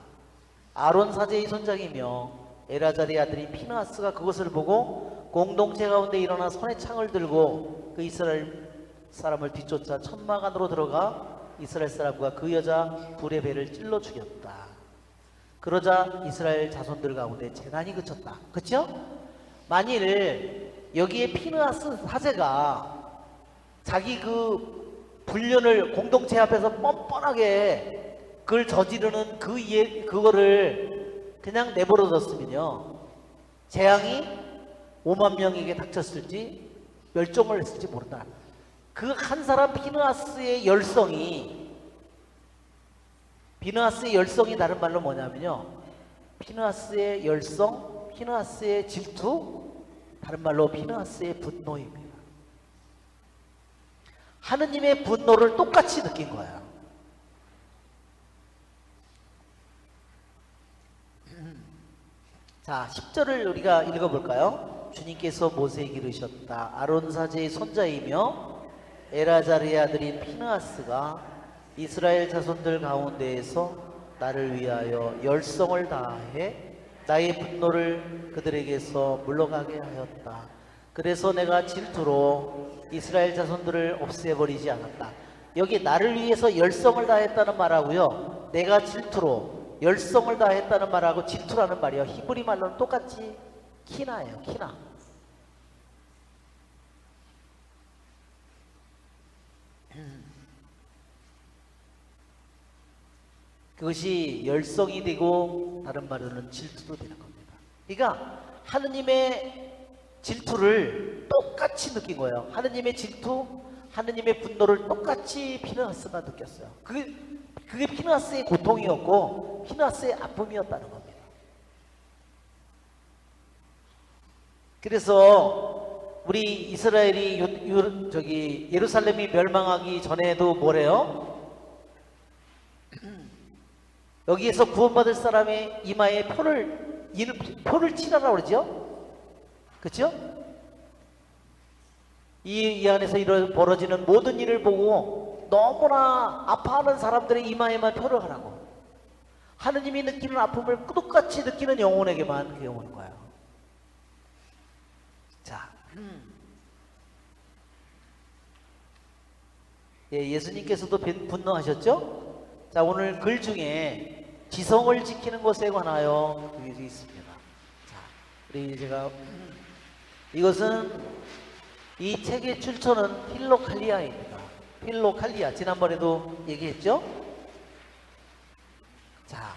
아론 사제의 손장이며 엘아잘의 아들인 피느하스가 그것을 보고 공동체 가운데 일어나 손에 창을 들고 그 이스라엘 사람을 뒤쫓아 천막 안으로 들어가 이스라엘 사람과 그 여자 둘의 배를 찔러 죽였다. 그러자 이스라엘 자손들 가운데 재난이 그쳤다. 그렇죠? 만일 여기에 피느하스 사제가 자기 그 불륜을 공동체 앞에서 뻔뻔하게 그걸 저지르는 그거를 그냥 내버려뒀으면요, 재앙이 5만 명에게 닥쳤을지 멸종을 했을지 모른다. 그 한 사람 피느하스의 열성이 다른 말로 뭐냐면요, 피느하스의 열성, 피느하스의 질투, 다른 말로 피느하스의 분노입니다. 하느님의 분노를 똑같이 느낀 거예요. 자, 10절을 우리가 읽어볼까요? 주님께서 모세에게 이르셨다. 아론 사제의 손자이며 엘아잘의 아들인 피느하스가 이스라엘 자손들 가운데에서 나를 위하여 열성을 다해 나의 분노를 그들에게서 물러가게 하였다. 그래서 내가 질투로 이스라엘 자손들을 없애버리지 않았다. 여기 나를 위해서 열성을 다했다는 말하고요, 내가 질투로 열성을 다했다는 말하고 질투라는 말이요, 히브리 말로는 똑같이 키나예요. 키나. 그것이 열성이 되고 다른 말로는 질투도 되는 겁니다. 그러니까 하느님의 질투를 똑같이 느낀 거예요. 하느님의 질투, 하느님의 분노를 똑같이 피느하스가 느꼈어요. 그게 피느하스의 고통이었고 피느하스의 아픔이었다는 겁니다. 그래서 우리 이스라엘이 예루살렘이 멸망하기 전에도 뭐래요? 여기에서 구원받을 사람의 이마에 표를 칠하라고 그러죠? 그렇죠? 이 안에서 벌어지는 모든 일을 보고 너무나 아파하는 사람들의 이마에만 표를 하라고. 하느님이 느끼는 아픔을 똑같이 느끼는 영혼에게만 그게 오는 거예요. 자, 예수님께서도 분노하셨죠? 자, 오늘 글 중에 지성을 지키는 것에 관하여 그게 있습니다. 자, 이것은 이 책의 출처는 필로칼리아입니다. 필로칼리아, 지난번에도 얘기했죠? 자,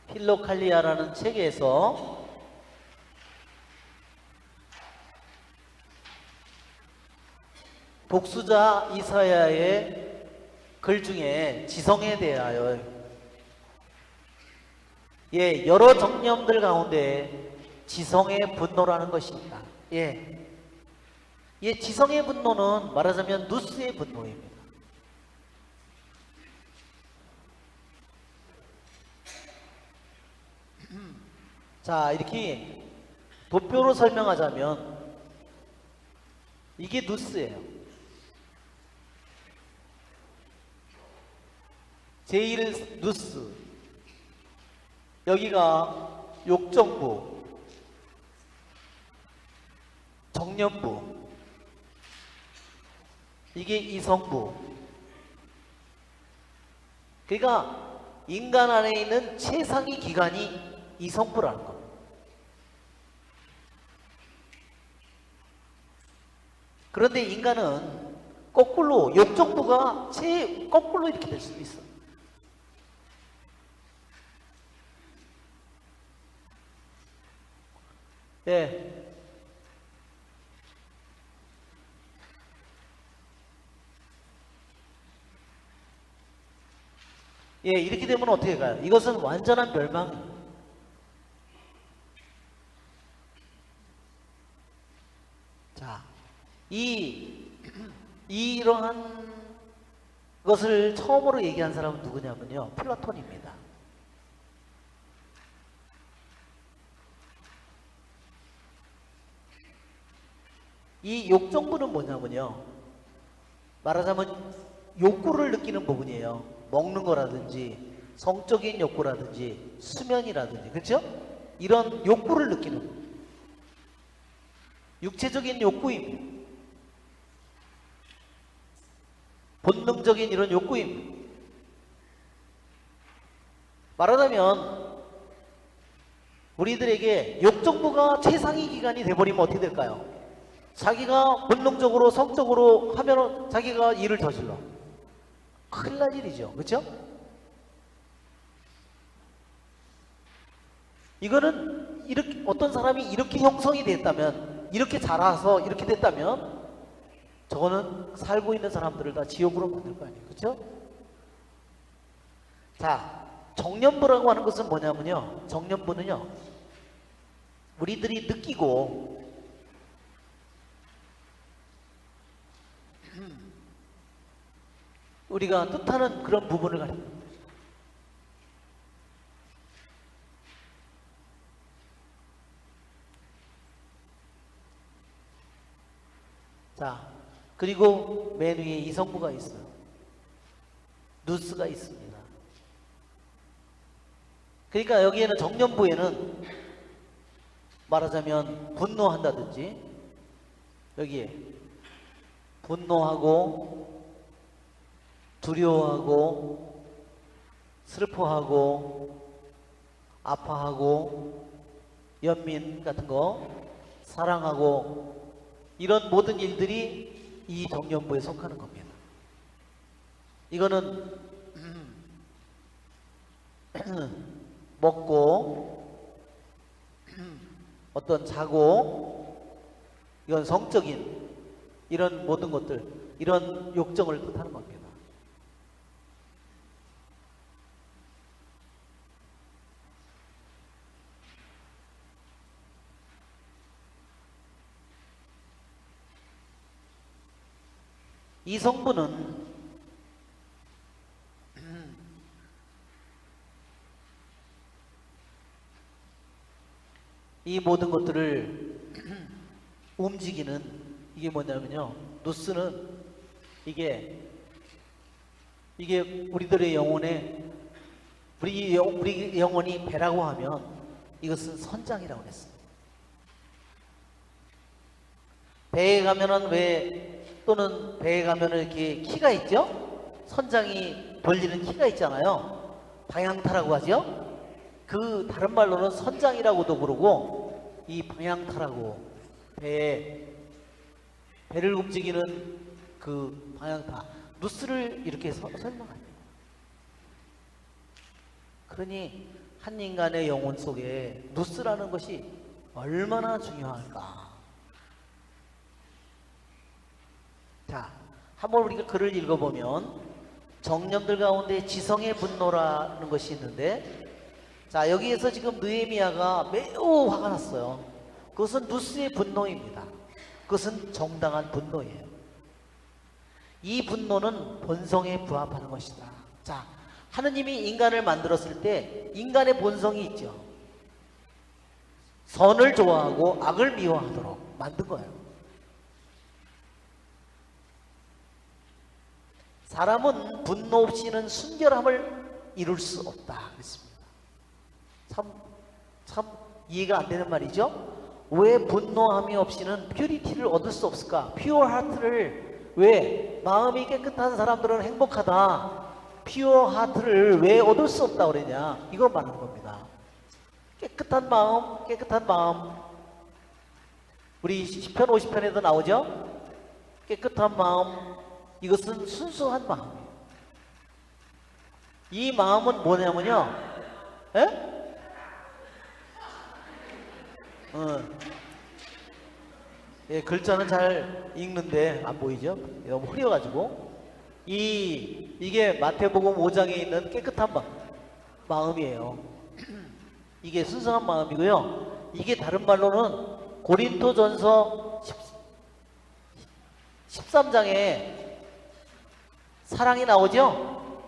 필로칼리아라는 책에서 복수자 이사야의 글 중에 지성에 대하여 여러 정념들 가운데 지성의 분노라는 것입니다. 지성의 분노는 말하자면 누스의 분노입니다. 자, 이렇게 도표로 설명하자면 이게 누스예요. 제일 누스, 여기가 욕정부, 정년부, 이게 이성부. 그러니까 인간 안에 있는 최상위 기관이 이성부라는 겁니다. 그런데 인간은 거꾸로 욕정부가 거꾸로 이렇게 될 수도 있어. 이렇게 되면 어떻게 가요? 이것은 완전한 멸망이에요. 자, 이러한 것을 처음으로 얘기한 사람은 누구냐면요, 플라톤입니다. 이 욕정부는 뭐냐면요, 말하자면 욕구를 느끼는 부분이에요. 먹는 거라든지 성적인 욕구라든지 수면이라든지, 그렇죠? 이런 욕구를 느끼는 부분. 육체적인 욕구입니다. 본능적인 이런 욕구입니다. 말하자면 우리들에게 욕정부가 최상위 기관이 돼버리면 어떻게 될까요? 자기가 본능적으로 성적으로 하면 자기가 일을 저질러. 큰일 날 일이죠. 그렇죠? 이거는 이렇게 어떤 사람이 이렇게 형성이 됐다면, 이렇게 자라서 이렇게 됐다면 저거는 살고 있는 사람들을 다 지옥으로 만들 거 아니에요. 그렇죠? 자, 정년부라고 하는 것은 뭐냐면요, 정년부는요, 우리들이 느끼고 우리가 뜻하는 그런 부분을 가리킵니다. 자, 그리고 맨 위에 이성부가 있어요. 누스가 있습니다. 그러니까 여기에는 정년부에는 말하자면 분노한다든지, 여기에 분노하고 두려워하고 슬퍼하고 아파하고 연민 같은 거, 사랑하고, 이런 모든 일들이 이 정년부에 속하는 겁니다. 이거는 먹고 어떤 자고, 이건 성적인 이런 모든 것들, 이런 욕정을 뜻하는 겁니다. 이 성부는 이 모든 것들을 움직이는 이게 뭐냐면요. 누스는 이게 우리들의 영혼에 우리 영혼이 배라고 하면 이것은 선장이라고 했어요. 배에 가면은 또는 배에 가면은 이렇게 키가 있죠? 선장이 돌리는 키가 있잖아요. 방향타라고 하죠? 그 다른 말로는 선장이라고도 부르고 이 방향타라고 배를 움직이는 그 방향타 누스를 이렇게 설명합니다. 그러니 한 인간의 영혼 속에 누스라는 것이 얼마나 중요할까. 자, 한번 우리가 글을 읽어보면 정령들 가운데 지성의 분노라는 것이 있는데, 자, 여기에서 지금 느헤미야가 매우 화가 났어요. 그것은 누스의 분노입니다. 그것은 정당한 분노예요. 이 분노는 본성에 부합하는 것이다. 자, 하느님이 인간을 만들었을 때 인간의 본성이 있죠. 선을 좋아하고 악을 미워하도록 만든 거예요. 사람은 분노 없이는 순결함을 이룰 수 없다 그랬습니다. 참 이해가 안 되는 말이죠. 왜 분노함이 없이는 퓨리티를 얻을 수 없을까? 퓨어 하트를 왜 마음이 깨끗한 사람들은 행복하다. 퓨어 하트를 왜 얻을 수 없다 그러냐? 이거 말하는 겁니다. 깨끗한 마음. 우리 시편 50편에도 나오죠? 깨끗한 마음. 이것은 순수한 마음이에요. 이 마음은 뭐냐면요. 에? 예, 글자는 잘 읽는데 안 보이죠? 너무 흐려가지고 이게 마태복음 5장에 있는 깨끗한 마음이에요. 이게 순수한 마음이고요. 이게 다른 말로는 고린도전서 13장에 사랑이 나오죠?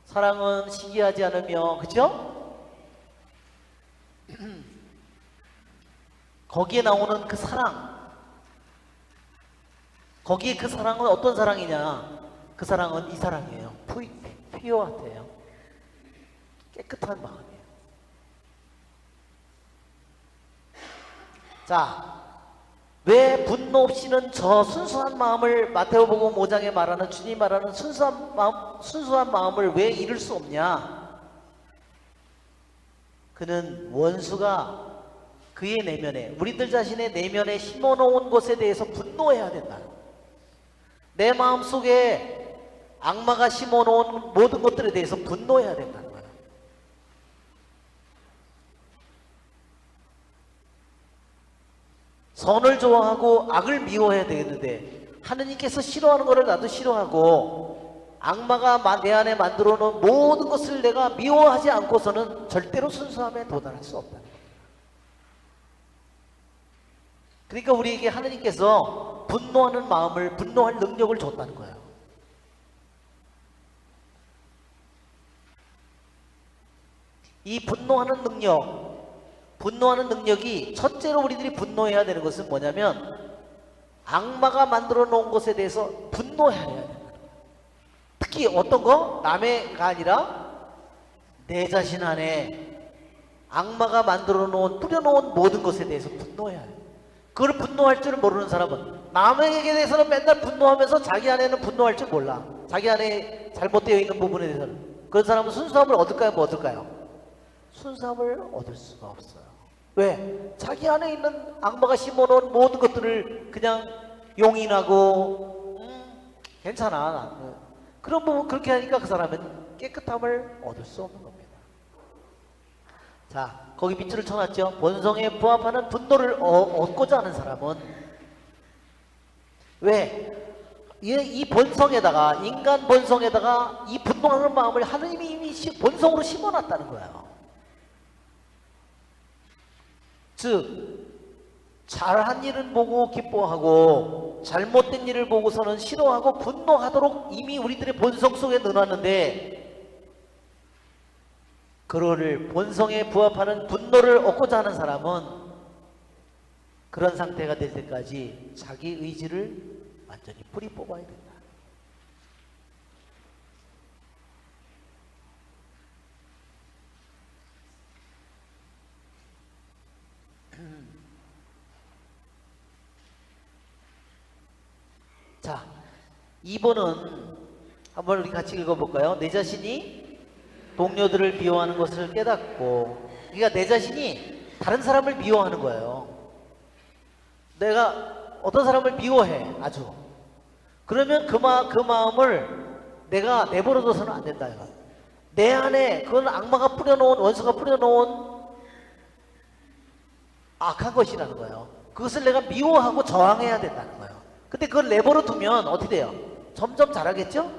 사랑은 시기하지 않으며, 그죠? 거기에 나오는 그 사랑, 거기에 그 사랑은 어떤 사랑이냐? 그 사랑은 이 사랑이에요. 퓨어하트예요. 깨끗한 마음이에요. 자, 왜 분노 없이는 저 순수한 마음을 마태복음 5장에 말하는 주님 말하는 순수한 마음을 왜 이룰 수 없냐? 그는 원수가 그의 내면에 우리들 자신의 내면에 심어놓은 것에 대해서 분노해야 된다. 내 마음 속에 악마가 심어놓은 모든 것들에 대해서 분노해야 된다는 거예요. 선을 좋아하고 악을 미워해야 되겠는데 하느님께서 싫어하는 것을 나도 싫어하고 악마가 내 안에 만들어 놓은 모든 것을 내가 미워하지 않고서는 절대로 순수함에 도달할 수 없다. 그러니까 우리에게 하느님께서 분노하는 마음을, 분노할 능력을 줬다는 거예요. 이 분노하는 능력이 첫째로 우리들이 분노해야 되는 것은 뭐냐면 악마가 만들어 놓은 것에 대해서 분노해야 된다. 특히 어떤 거? 남의가 아니라 내 자신 안에 악마가 만들어 놓은, 뿌려놓은 모든 것에 대해서 분노해야 돼. 그걸 분노할 줄 모르는 사람은 남에게 대해서는 맨날 분노하면서 자기 안에는 분노할 줄 몰라. 자기 안에 잘못되어 있는 부분에 대해서는. 그런 사람은 순수함을 얻을까요? 뭐 얻을까요? 순수함을 얻을 수가 없어요. 왜? 자기 안에 있는 악마가 심어놓은 모든 것들을 그냥 용인하고 괜찮아. 그런 부분 그렇게 하니까 그 사람은 깨끗함을 얻을 수 없는 겁니다. 자, 거기 밑줄을 쳐놨죠. 본성에 부합하는 분노를 얻고자 하는 사람은 왜? 이 본성에다가, 인간 본성에다가 이 분노하는 마음을 하느님이 이미 본성으로 심어놨다는 거예요. 즉 잘한 일은 보고 기뻐하고 잘못된 일을 보고서는 싫어하고 분노하도록 이미 우리들의 본성 속에 넣어놨는데, 그거를 본성에 부합하는 분노를 얻고자 하는 사람은 그런 상태가 될 때까지 자기 의지를 완전히 뿌리 뽑아야 된다. 자, 2번은 한번 우리 같이 읽어볼까요? 내 자신이 동료들을 미워하는 것을 깨닫고, 그러니까 내 자신이 다른 사람을 미워하는 거예요. 내가 어떤 사람을 미워해, 아주. 그러면 그 마음을 내가 내버려둬서는 안 된다. 이거. 내 안에 그건 악마가 뿌려놓은, 원수가 뿌려놓은 악한 것이라는 거예요. 그것을 내가 미워하고 저항해야 된다는 거예요. 근데 그걸 내버려두면 어떻게 돼요? 점점 자라겠죠?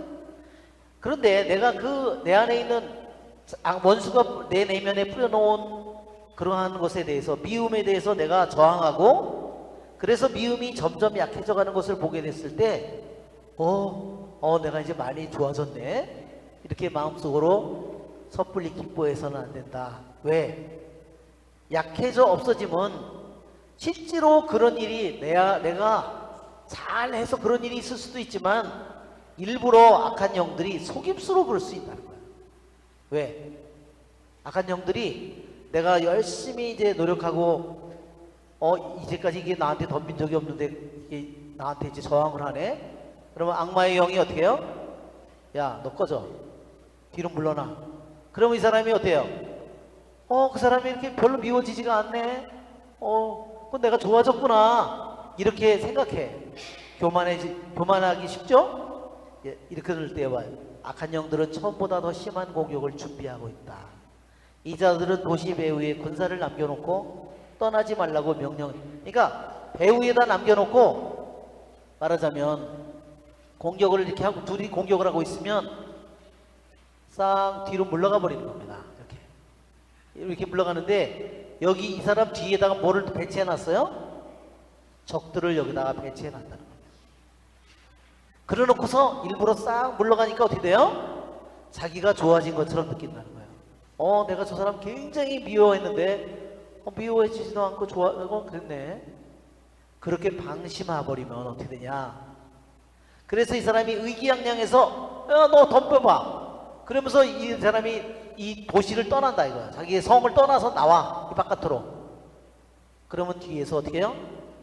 그런데 내가 그 내 안에 있는 원수가 내 내면에 뿌려놓은 그러한 것에 대해서, 미움에 대해서 내가 저항하고, 그래서 미움이 점점 약해져 가는 것을 보게 됐을 때 내가 이제 많이 좋아졌네, 이렇게 마음속으로 섣불리 기뻐해서는 안 된다. 왜? 약해져 없어지면 실제로 그런 일이 내가 잘해서 그런 일이 있을 수도 있지만 일부러 악한 영들이 속임수로 그럴 수 있다는 거예요. 왜? 악한 영들이 내가 열심히 이제 노력하고 이제까지 이게 나한테 덤빈 적이 없는데 이게 나한테 이제 저항을 하네? 그러면 악마의 영이 어떻게 해요? 야, 너 꺼져. 뒤로 물러나. 그러면 이 사람이 어때요? 그 사람이 이렇게 별로 미워지지가 않네? 그건 내가 좋아졌구나. 이렇게 생각해. 교만하기 쉽죠? 예, 이렇게 될 때 봐요. 악한 영들은 처음보다 더 심한 공격을 준비하고 있다. 이 자들은 도시 배후에 군사를 남겨놓고 떠나지 말라고 명령. 그러니까 배후에다 남겨놓고, 말하자면 공격을 이렇게 하고, 둘이 공격을 하고 있으면 싹 뒤로 물러가 버리는 겁니다. 이렇게 물러가는데, 여기 이 사람 뒤에다가 뭐를 배치해 놨어요? 적들을 여기다가 배치해 놨다는 겁니다. 그래 놓고서 일부러 싹 물러가니까 어떻게 돼요? 자기가 좋아진 것처럼 느낀다는 거예요. 내가 저 사람 굉장히 미워했는데 미워해지지도 않고 좋아하고 그랬네. 그렇게 방심해 버리면 어떻게 되냐? 그래서 이 사람이 의기양양해서 너 덤벼봐. 그러면서 이 사람이 이 도시를 떠난다 이거야. 자기의 성을 떠나서 나와, 이 바깥으로. 그러면 뒤에서 어떻게 해요?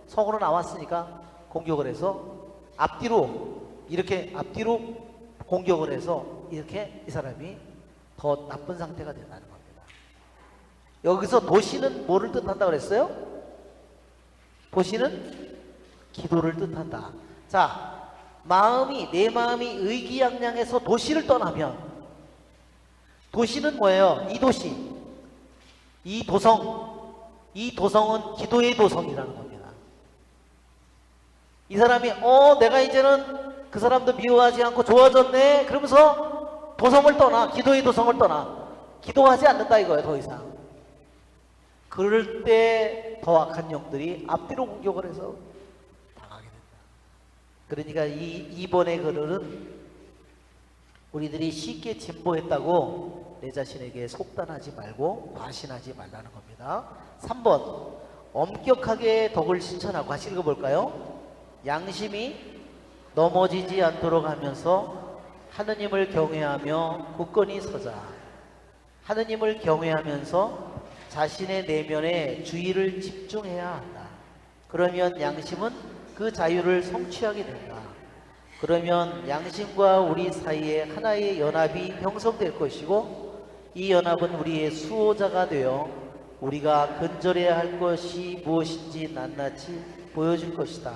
성으로 나왔으니까 공격을 해서 앞뒤로 공격을 해서 이렇게 이 사람이 더 나쁜 상태가 된다는 겁니다. 여기서 도시는 뭐를 뜻한다 그랬어요? 도시는 기도를 뜻한다. 자, 내 마음이 의기양양해서 도시를 떠나면, 도시는 뭐예요? 이 도시, 이 도성은 기도의 도성이라는 겁니다. 이 사람이 내가 이제는 그 사람도 미워하지 않고 좋아졌네, 그러면서 도성을 떠나, 기도의 도성을 떠나, 기도하지 않는다 이거예요. 더 이상. 그럴 때 더 악한 영들이 앞뒤로 공격을 해서 당하게 된다. 그러니까 이번의 글은 우리들이 쉽게 진보했다고 내 자신에게 속단하지 말고 과신하지 말라는 겁니다. 3번, 엄격하게 덕을 실천하고, 같이 읽어볼까요? 양심이 넘어지지 않도록 하면서 하느님을 경외하며 굳건히 서자. 하느님을 경외하면서 자신의 내면에 주의를 집중해야 한다. 그러면 양심은 그 자유를 성취하게 된다. 그러면 양심과 우리 사이에 하나의 연합이 형성될 것이고, 이 연합은 우리의 수호자가 되어 우리가 근절해야 할 것이 무엇인지 낱낱이 보여줄 것이다.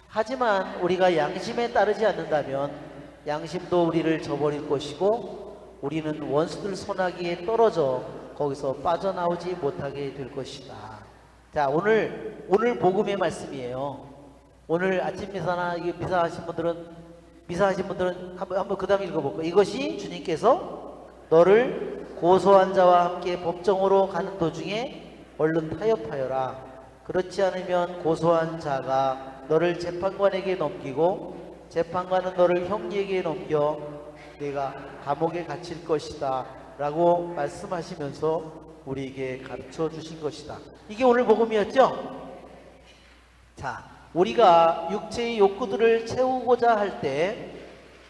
하지만 우리가 양심에 따르지 않는다면 양심도 우리를 저버릴 것이고, 우리는 원수들 손아귀에 떨어져 거기서 빠져나오지 못하게 될 것이다. 자, 오늘 복음의 말씀이에요. 오늘 아침 미사나 미사하신 분들은 한번 그 다음 읽어볼까요? 이것이 주님께서 너를 고소한 자와 함께 법정으로 가는 도중에 얼른 타협하여라. 그렇지 않으면 고소한 자가 너를 재판관에게 넘기고 재판관은 너를 형리에게 넘겨 내가 감옥에 갇힐 것이다 라고 말씀하시면서 우리에게 가르쳐 주신 것이다. 이게 오늘 복음이었죠? 자, 우리가 육체의 욕구들을 채우고자 할 때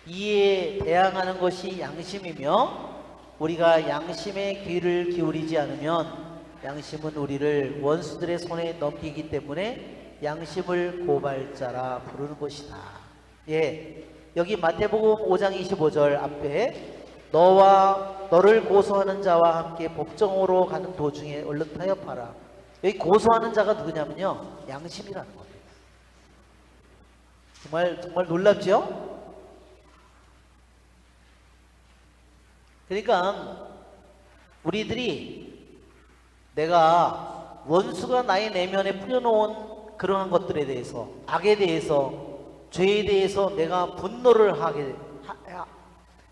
이에 대항하는 것이 양심이며 우리가 양심의 귀를 기울이지 않으면 양심은 우리를 원수들의 손에 넘기기 때문에 양심을 고발자라 부르는 것이다. 예, 여기 마태복음 5장 25절 앞에 너와 너를 고소하는 자와 함께 법정으로 가는 도중에 얼른 타협하라. 여기 고소하는 자가 누구냐면요, 양심이라는 겁니다. 정말 놀랍죠? 그러니까 우리들이 내가 원수가 나의 내면에 뿌려놓은 그러한 것들에 대해서, 악에 대해서, 죄에 대해서 내가 분노를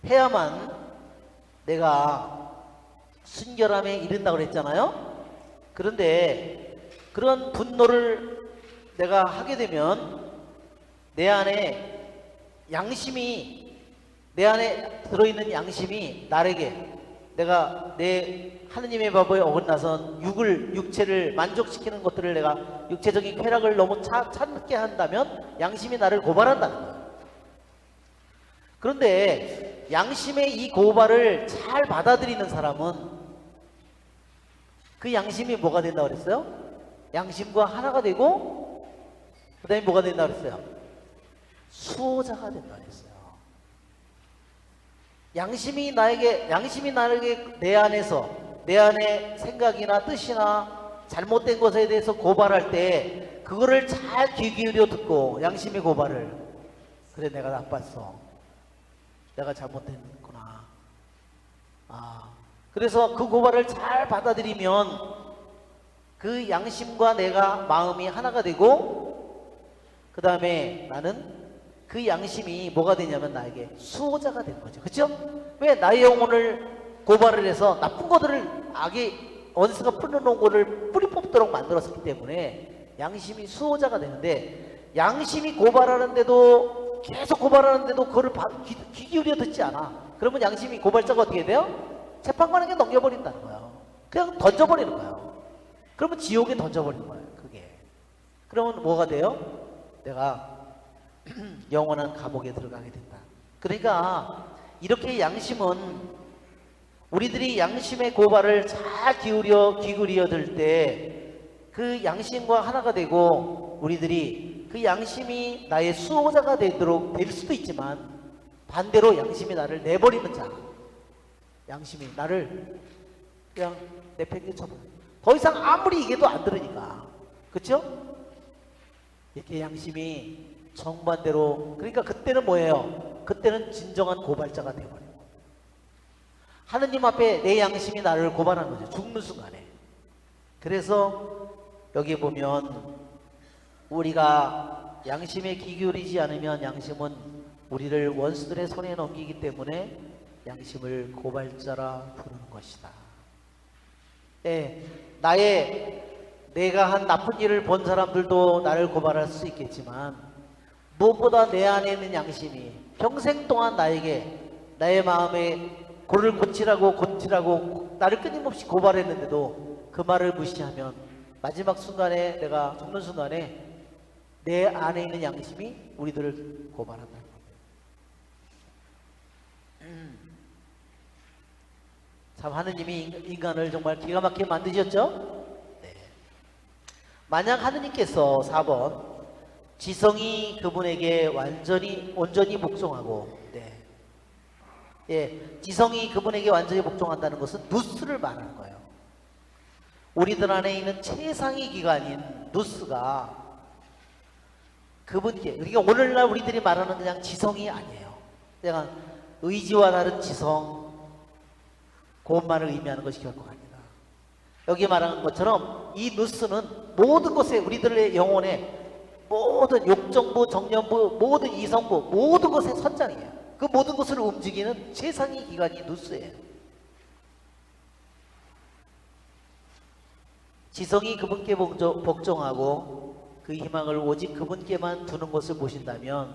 해야만 내가 순결함에 이른다고 그랬잖아요. 그런데 그런 분노를 내가 하게 되면 내 안에 양심이, 내 안에 들어있는 양심이 나에게 내가 내 하느님의 법에 어긋나선 육체를 만족시키는 것들을 내가 육체적인 쾌락을 너무 찾게 한다면 양심이 나를 고발한다는 거예요. 그런데 양심의 이 고발을 잘 받아들이는 사람은 그 양심이 뭐가 된다고 그랬어요? 양심과 하나가 되고 그 다음에 뭐가 된다고 그랬어요? 수호자가 된다고 그랬어요. 양심이 나에게 내 안에 생각이나 뜻이나 잘못된 것에 대해서 고발할 때 그거를 잘 귀 기울여 듣고 양심의 고발을, 그래 내가 나빴어, 내가 잘못했구나, 그래서 그 고발을 잘 받아들이면 그 양심과 내가 마음이 하나가 되고 그 다음에 나는 그 양심이 뭐가 되냐면 나에게 수호자가 되는 거죠. 그렇죠? 왜 나의 영혼을 고발을 해서 나쁜 것들을 악의 원수가 풀어놓은 것을 뿌리 뽑도록 만들었기 때문에 양심이 수호자가 되는데, 양심이 고발하는데도 계속 고발하는데도 그거를 귀 기울여 듣지 않아. 그러면 양심이 고발자가 어떻게 돼요? 재판관에게 넘겨버린다는 거예요. 그냥 던져버리는 거예요. 그러면 지옥에 던져버리는 거예요. 그게. 그러면 뭐가 돼요? 내가 영원한 감옥에 들어가게 된다. 그러니까 이렇게 양심은, 우리들이 양심의 고발을 잘 귀 기울여 들 때 그 양심과 하나가 되고 우리들이 그 양심이 나의 수호자가 될 수도 있지만 반대로 양심이 나를 내버리는 자, 양심이 나를 그냥 내팽개쳐버려. 더 이상 아무리 얘기해도 안 들으니까. 그렇죠? 이렇게 양심이 정반대로, 그러니까 그때는 뭐예요? 그때는 진정한 고발자가 되어버려요. 하느님 앞에 내 양심이 나를 고발하는 거죠. 죽는 순간에. 그래서 여기 보면 우리가 양심에 귀 기울이지 않으면 양심은 우리를 원수들의 손에 넘기기 때문에 양심을 고발자라 부르는 것이다. 예, 내가 한 나쁜 일을 본 사람들도 나를 고발할 수 있겠지만 무엇보다 내 안에 있는 양심이 평생 동안 나에게 나의 마음에 고를 고치라고 나를 끊임없이 고발했는데도 그 말을 무시하면 마지막 순간에, 내가 죽는 순간에 내 안에 있는 양심이 우리들을 고발한다는 겁니다. 참 하느님이 인간을 정말 기가 막히게 만드셨죠? 네. 만약 하느님께서 4번 지성이 그분에게 온전히 복종하고, 네. 예, 지성이 그분에게 완전히 복종한다는 것은 누스를 말하는 거예요. 우리들 안에 있는 최상위 기관인 누스가 그분께, 그러니까 오늘날 우리들이 말하는 그냥 지성이 아니에요. 그냥 의지와 다른 지성, 그것만을 의미하는 것이 결코 아니다. 여기 말하는 것처럼 이 누스는 모든 것에, 우리들의 영혼에 모든 욕정부, 정념부, 모든 이성부, 모든 것의 선장이에요. 그 모든 것을 움직이는 최상위 기관이 누스예요. 지성이 그분께 복종하고 그 희망을 오직 그분께만 두는 것을 보신다면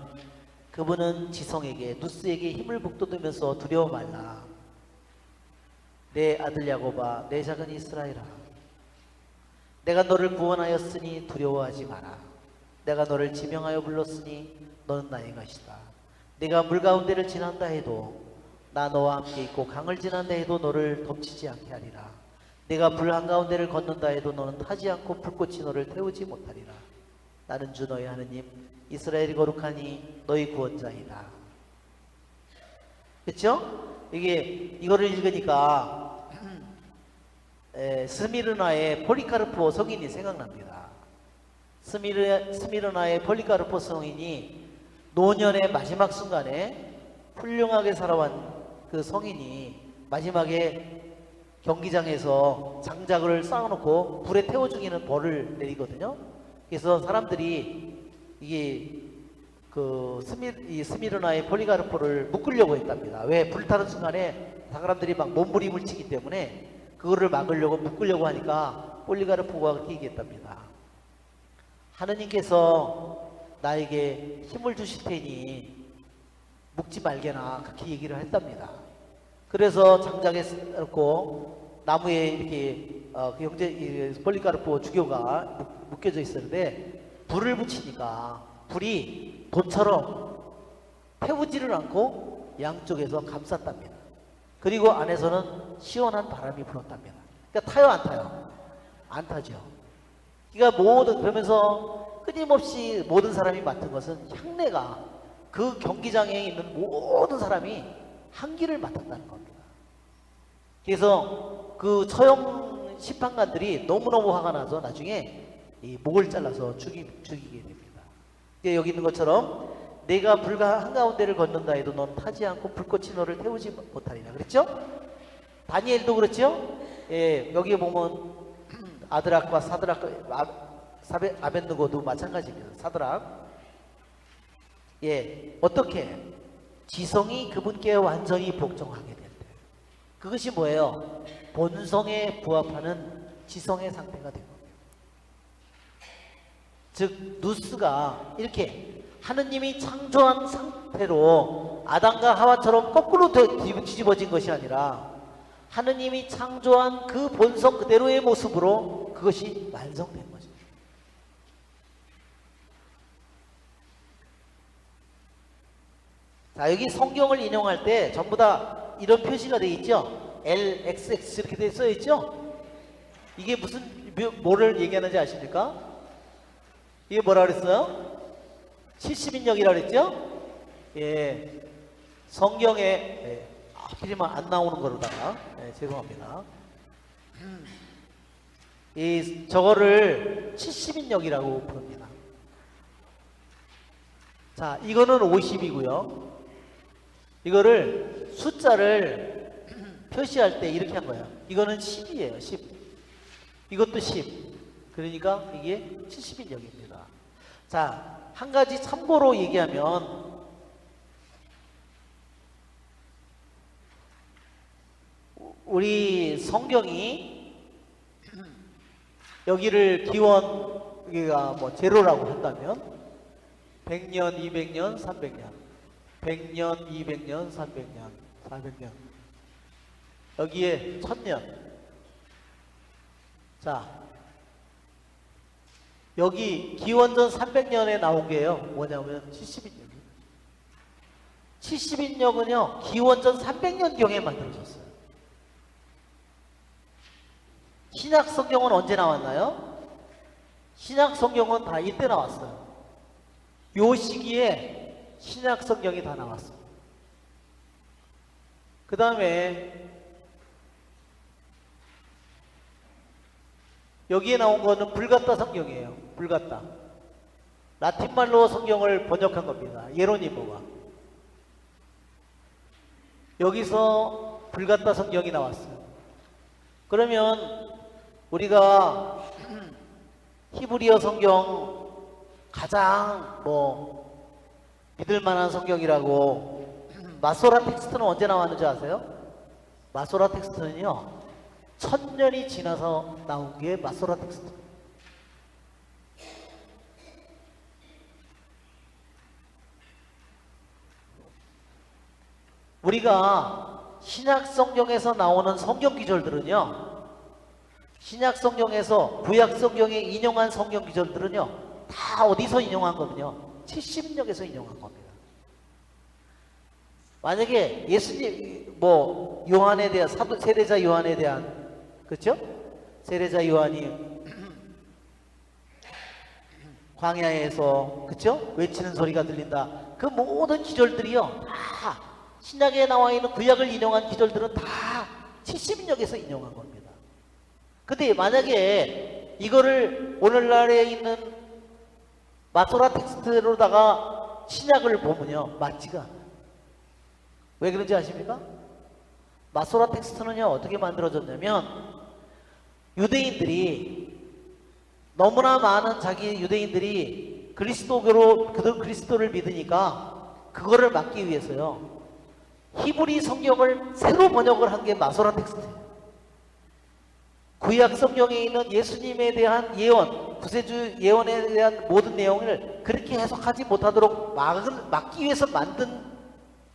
그분은 지성에게 누스에게 힘을 북돋으면서 두려워 말라. 내 아들 야곱아, 내 작은 이스라엘아, 내가 너를 구원하였으니 두려워하지 마라. 내가 너를 지명하여 불렀으니 너는 나의 것이다. 내가 물 가운데를 지난다 해도 나 너와 함께 있고 강을 지난다 해도 너를 덮치지 않게 하리라. 내가 불 한가운데를 걷는다 해도 너는 타지 않고 불꽃이 너를 태우지 못하리라. 나는 주 너희 하느님 이스라엘이 거룩하니 너희 구원자이다. 그렇죠? 이거를 읽으니까 스미르나의 폴리카르포 성인이 생각납니다. 스미르나의 폴리카르포 성인이 노년의 마지막 순간에 훌륭하게 살아온 그 성인이 마지막에 경기장에서 장작을 쌓아놓고 불에 태워 죽이는 벌을 내리거든요. 그래서 사람들이 이 스미르나의 폴리카르포를 묶으려고 했답니다. 왜? 불타는 순간에 사람들이 막 몸부림을 치기 때문에 그거를 막으려고 묶으려고 하니까 폴리카르포가 그렇게 얘기했답니다. 하느님께서 나에게 힘을 주실 테니 묶지 말게나, 그렇게 얘기를 했답니다. 그래서 장작에 넣고 나무에 이렇게 폴리카르포 주교가 묶여져 있었는데 불을 붙이니까 불이 돈처럼 태우지를 않고 양쪽에서 감쌌답니다. 그리고 안에서는 시원한 바람이 불었답니다. 그러니까 타요, 안 타요? 안 타죠. 그러니까 그러면서 끊임없이 모든 사람이 맡은 것은 향내가 그 경기장에 있는 모든 사람이 향기를 맡았다는 겁니다. 그래서 그 처형 심판관들이 너무너무 화가 나서 나중에 이 목을 잘라서 죽이게 됩니다. 여기 있는 것처럼 내가 불 한가운데를 걷는다 해도 넌 타지 않고 불꽃이 너를 태우지 못하리라. 그랬죠? 다니엘도 그렇죠? 예, 여기 보면 아드락과 아벤느고도 마찬가지입니다. 사드락. 예, 어떻게? 지성이 그분께 완전히 복종하게 된대. 그것이 뭐예요? 본성에 부합하는 지성의 상태가 된 겁니다. 즉 누스가 이렇게 하느님이 창조한 상태로 아담과 하와처럼 거꾸로 뒤집어진 것이 아니라 하느님이 창조한 그 본성 그대로의 모습으로 그것이 완성된 거죠. 자, 여기 성경을 인용할 때 전부 다 이런 표시가 되어 있죠. LXX 이렇게 되어 써 있죠. 이게 뭐를 얘기하는지 아십니까? 이게 뭐라 그랬어요? 70인역이라 그랬죠? 예. 성경에, 예. 하필이면 안 나오는 거로다가, 예, 죄송합니다. 저거를 70인역이라고 부릅니다. 자, 이거는 50이고요. 이거를 숫자를 표시할 때 이렇게 한 거예요. 이거는 10이에요. 10. 이것도 10. 그러니까 이게 70인역입니다. 자, 한 가지 참고로 얘기하면 우리 성경이 여기를 여기가 뭐 제로라고 한다면 100년, 200년, 300년 100년, 200년, 300년, 400년 여기에 1000년. 자, 여기 기원전 300년에 나온 게요 뭐냐면 70인역이에요. 70인역은요 기원전 300년경에 만들어졌어요. 신약 성경은 언제 나왔나요? 신약 성경은 다 이때 나왔어요. 요 시기에 신약 성경이 다 나왔어요. 그 다음에 여기에 나온 거는 불가타 성경이에요. 불가타. 라틴말로 성경을 번역한 겁니다. 예로니모가. 여기서 불가타 성경이 나왔어요. 그러면 우리가 히브리어 성경 가장 믿을 만한 성경이라고 마소라 텍스트는 언제 나왔는지 아세요? 마소라 텍스트는요 천년이 지나서 나온 게 마소라 텍스트. 우리가 신약 성경에서 나오는 성경 기절들은요, 신약 성경에서 구약 성경에 인용한 성경 기절들은요, 다 어디서 인용한 거면요, 70인역에서 인용한 겁니다. 만약에 예수님, 요한에 대한, 세례자 요한에 대한, 그렇죠? 세례자 요한이 광야에서, 그렇죠? 외치는 소리가 들린다. 그 모든 기절들이요, 다 신약에 나와 있는 구약을 인용한 기절들은 다 70인역에서 인용한 겁니다. 근데 만약에 이거를 오늘날에 있는 마소라 텍스트로다가 신약을 보면요, 맞지가 않아요. 왜 그런지 아십니까? 마소라 텍스트는요, 어떻게 만들어졌냐면, 유대인들이, 너무나 많은 자기 유대인들이 그리스도교로, 그리스도를 믿으니까 그거를 막기 위해서요, 히브리 성경을 새로 번역을 한 게 마소라 텍스트예요. 구약 성경에 있는 예수님에 대한 예언, 구세주 예언에 대한 모든 내용을 그렇게 해석하지 못하도록 막기 위해서 만든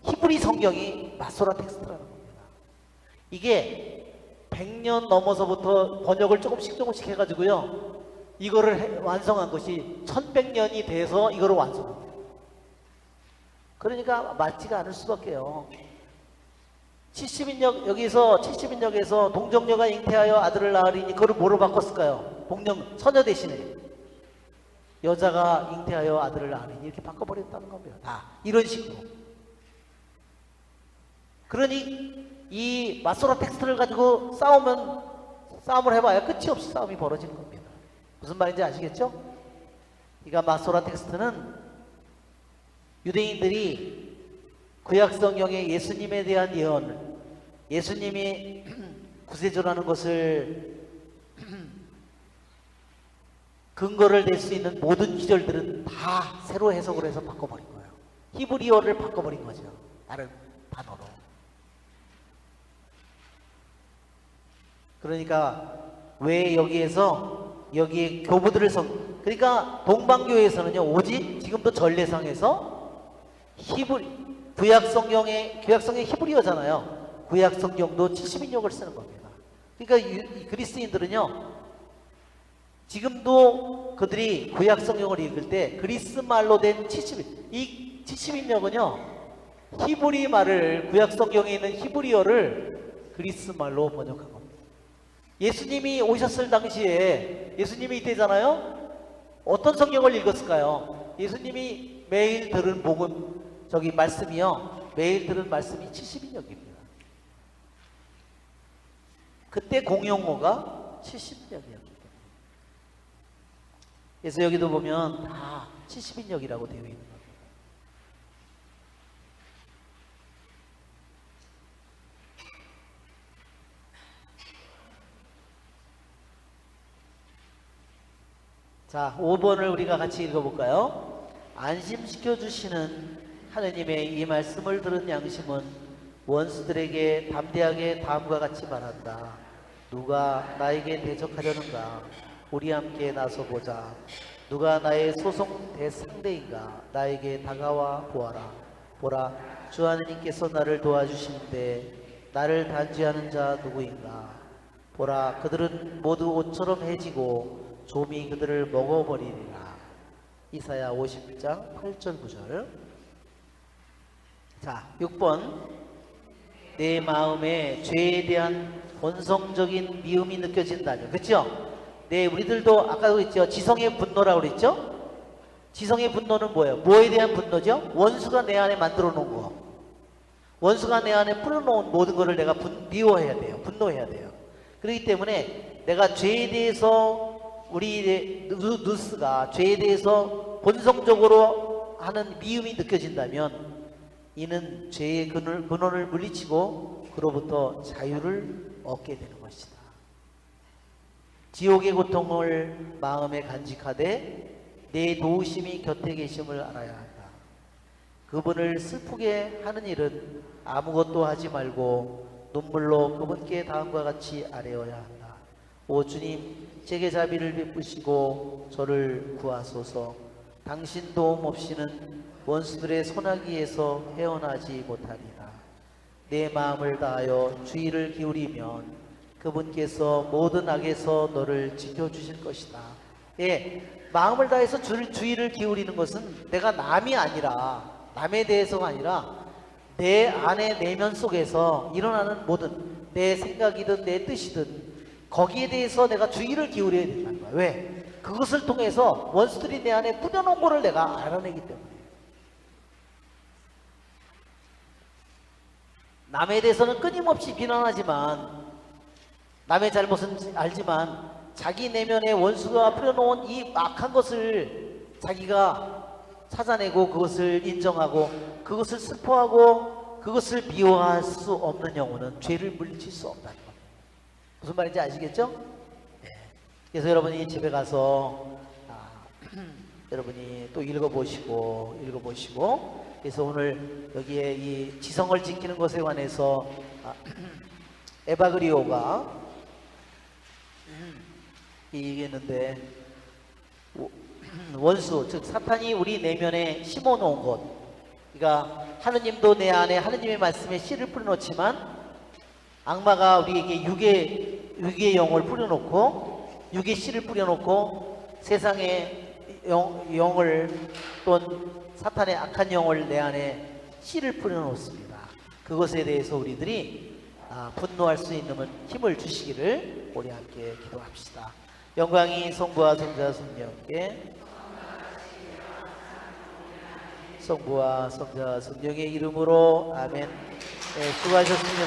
히브리 성경이 마소라 텍스트라는 겁니다. 이게 100년 넘어서부터 번역을 조금씩 해가지고요, 이거를 완성한 것이 1100년이 돼서 이거를 완성합니다. 그러니까 맞지가 않을 수밖에요. 70인역, 여기서 70인역에서 동정녀가 잉태하여 아들을 낳으리니 그걸 뭐로 바꿨을까요? 처녀 대신에 여자가 잉태하여 아들을 낳으리니 이렇게 바꿔버렸다는 겁니다. 다 이런 식으로. 그러니 이 마소라 텍스트를 가지고 싸움을 해봐야 끝이 없이 싸움이 벌어지는 겁니다. 무슨 말인지 아시겠죠? 그러니까 마소라 텍스트는 유대인들이 구약 성경의 예수님에 대한 예언을, 예수님이 구세주라는 것을 근거를 낼 수 있는 모든 기절들은 다 새로 해석을 해서 바꿔버린 거예요. 히브리어를 바꿔버린 거죠. 다른 단어로. 그러니까 왜 여기에 교부들을 그러니까 동방교회에서는요, 오직 지금도 전례상에서 구약 성경의 히브리어잖아요. 구약 성경도 70인역을 쓰는 겁니다. 그러니까 그리스인들은요, 지금도 그들이 구약 성경을 읽을 때 그리스 말로 된 70인역은요, 히브리 말을, 구약 성경에 있는 히브리어를 그리스 말로 번역한 겁니다. 예수님이 오셨을 당시에, 예수님이 이때잖아요. 어떤 성경을 읽었을까요? 예수님이 매일 들은 말씀이요, 매일 들은 말씀이 70인역입니다. 그때 공용어가 70인역이었기 때문에. 그래서 여기도 보면 다 70인역이라고 되어 있는 겁니다. 자, 5번을 우리가 같이 읽어볼까요? 안심시켜 주시는 하느님의 이 말씀을 들은 양심은 원수들에게 담대하게 다음과 같이 말한다. 누가 나에게 대적하려는가? 우리 함께 나서보자. 누가 나의 소송 대상대인가? 나에게 다가와 보아라. 보라, 주 하느님께서 나를 도와주시는데 나를 단죄하는 자 누구인가? 보라, 그들은 모두 옷처럼 해지고 좀이 그들을 먹어버리리라. 이사야 50장 8절 9절. 자, 6번. 내 마음에 죄에 대한 본성적인 미움이 느껴진다죠. 그렇죠? 네, 우리들도 아까도 했죠. 지성의 분노라고 그랬죠? 지성의 분노는 뭐예요? 뭐에 대한 분노죠? 원수가 내 안에 만들어 놓은 거, 원수가 내 안에 풀어놓은 모든 것을 내가 미워해야 돼요. 분노해야 돼요. 그렇기 때문에 내가 죄에 대해서, 우리 누스가 죄에 대해서 본성적으로 하는 미움이 느껴진다면 이는 죄의 근원을 물리치고 그로부터 자유를 얻게 되는 것이다. 지옥의 고통을 마음에 간직하되 내 도우심이 곁에 계심을 알아야 한다. 그분을 슬프게 하는 일은 아무것도 하지 말고 눈물로 그분께 다음과 같이 아뢰어야 한다. 오 주님, 제게 자비를 베푸시고 저를 구하소서. 당신 도움 없이는 원수들의 손아귀에서 헤어나지 못하리라. 내 마음을 다하여 주의를 기울이면 그분께서 모든 악에서 너를 지켜주실 것이다. 예, 마음을 다해서 주의를 기울이는 것은 내가 남이 아니라, 남에 대해서가 아니라 내 안의 내면 속에서 일어나는 모든 내 생각이든 내 뜻이든 거기에 대해서 내가 주의를 기울여야 된다는 거야. 왜? 그것을 통해서 원수들이 내 안에 뿌려놓은 거를 내가 알아내기 때문에. 남에 대해서는 끊임없이 비난하지만, 남의 잘못은 알지만 자기 내면에 원수가 뿌려놓은 이 악한 것을 자기가 찾아내고 그것을 인정하고 그것을 슬퍼하고 그것을 미워할 수 없는 영혼은 죄를 물리칠 수 없다는 겁니다. 무슨 말인지 아시겠죠? 네. 그래서 여러분이 집에 가서 여러분이 또 읽어보시고 그래서 오늘 여기에 이 지성을 지키는 것에 관해서 에바그리오가 얘기했는데, 원수 즉 사탄이 우리 내면에 심어놓은 것, 그러니까 하느님도 내 안에 하느님의 말씀에 씨를 뿌려놓지만 악마가 우리에게 육의 영을 뿌려놓고 육의 씨를 뿌려놓고 세상의 영을 또는 사탄의 악한 영을 내 안에 씨를 뿌려놓습니다. 그것에 대해서 우리들이 분노할 수 있는 힘을 주시기를 우리 함께 기도합시다. 영광이 성부와 성자 성령께, 성부와 성자 성령의 이름으로 아멘. 네, 수고하셨습니다.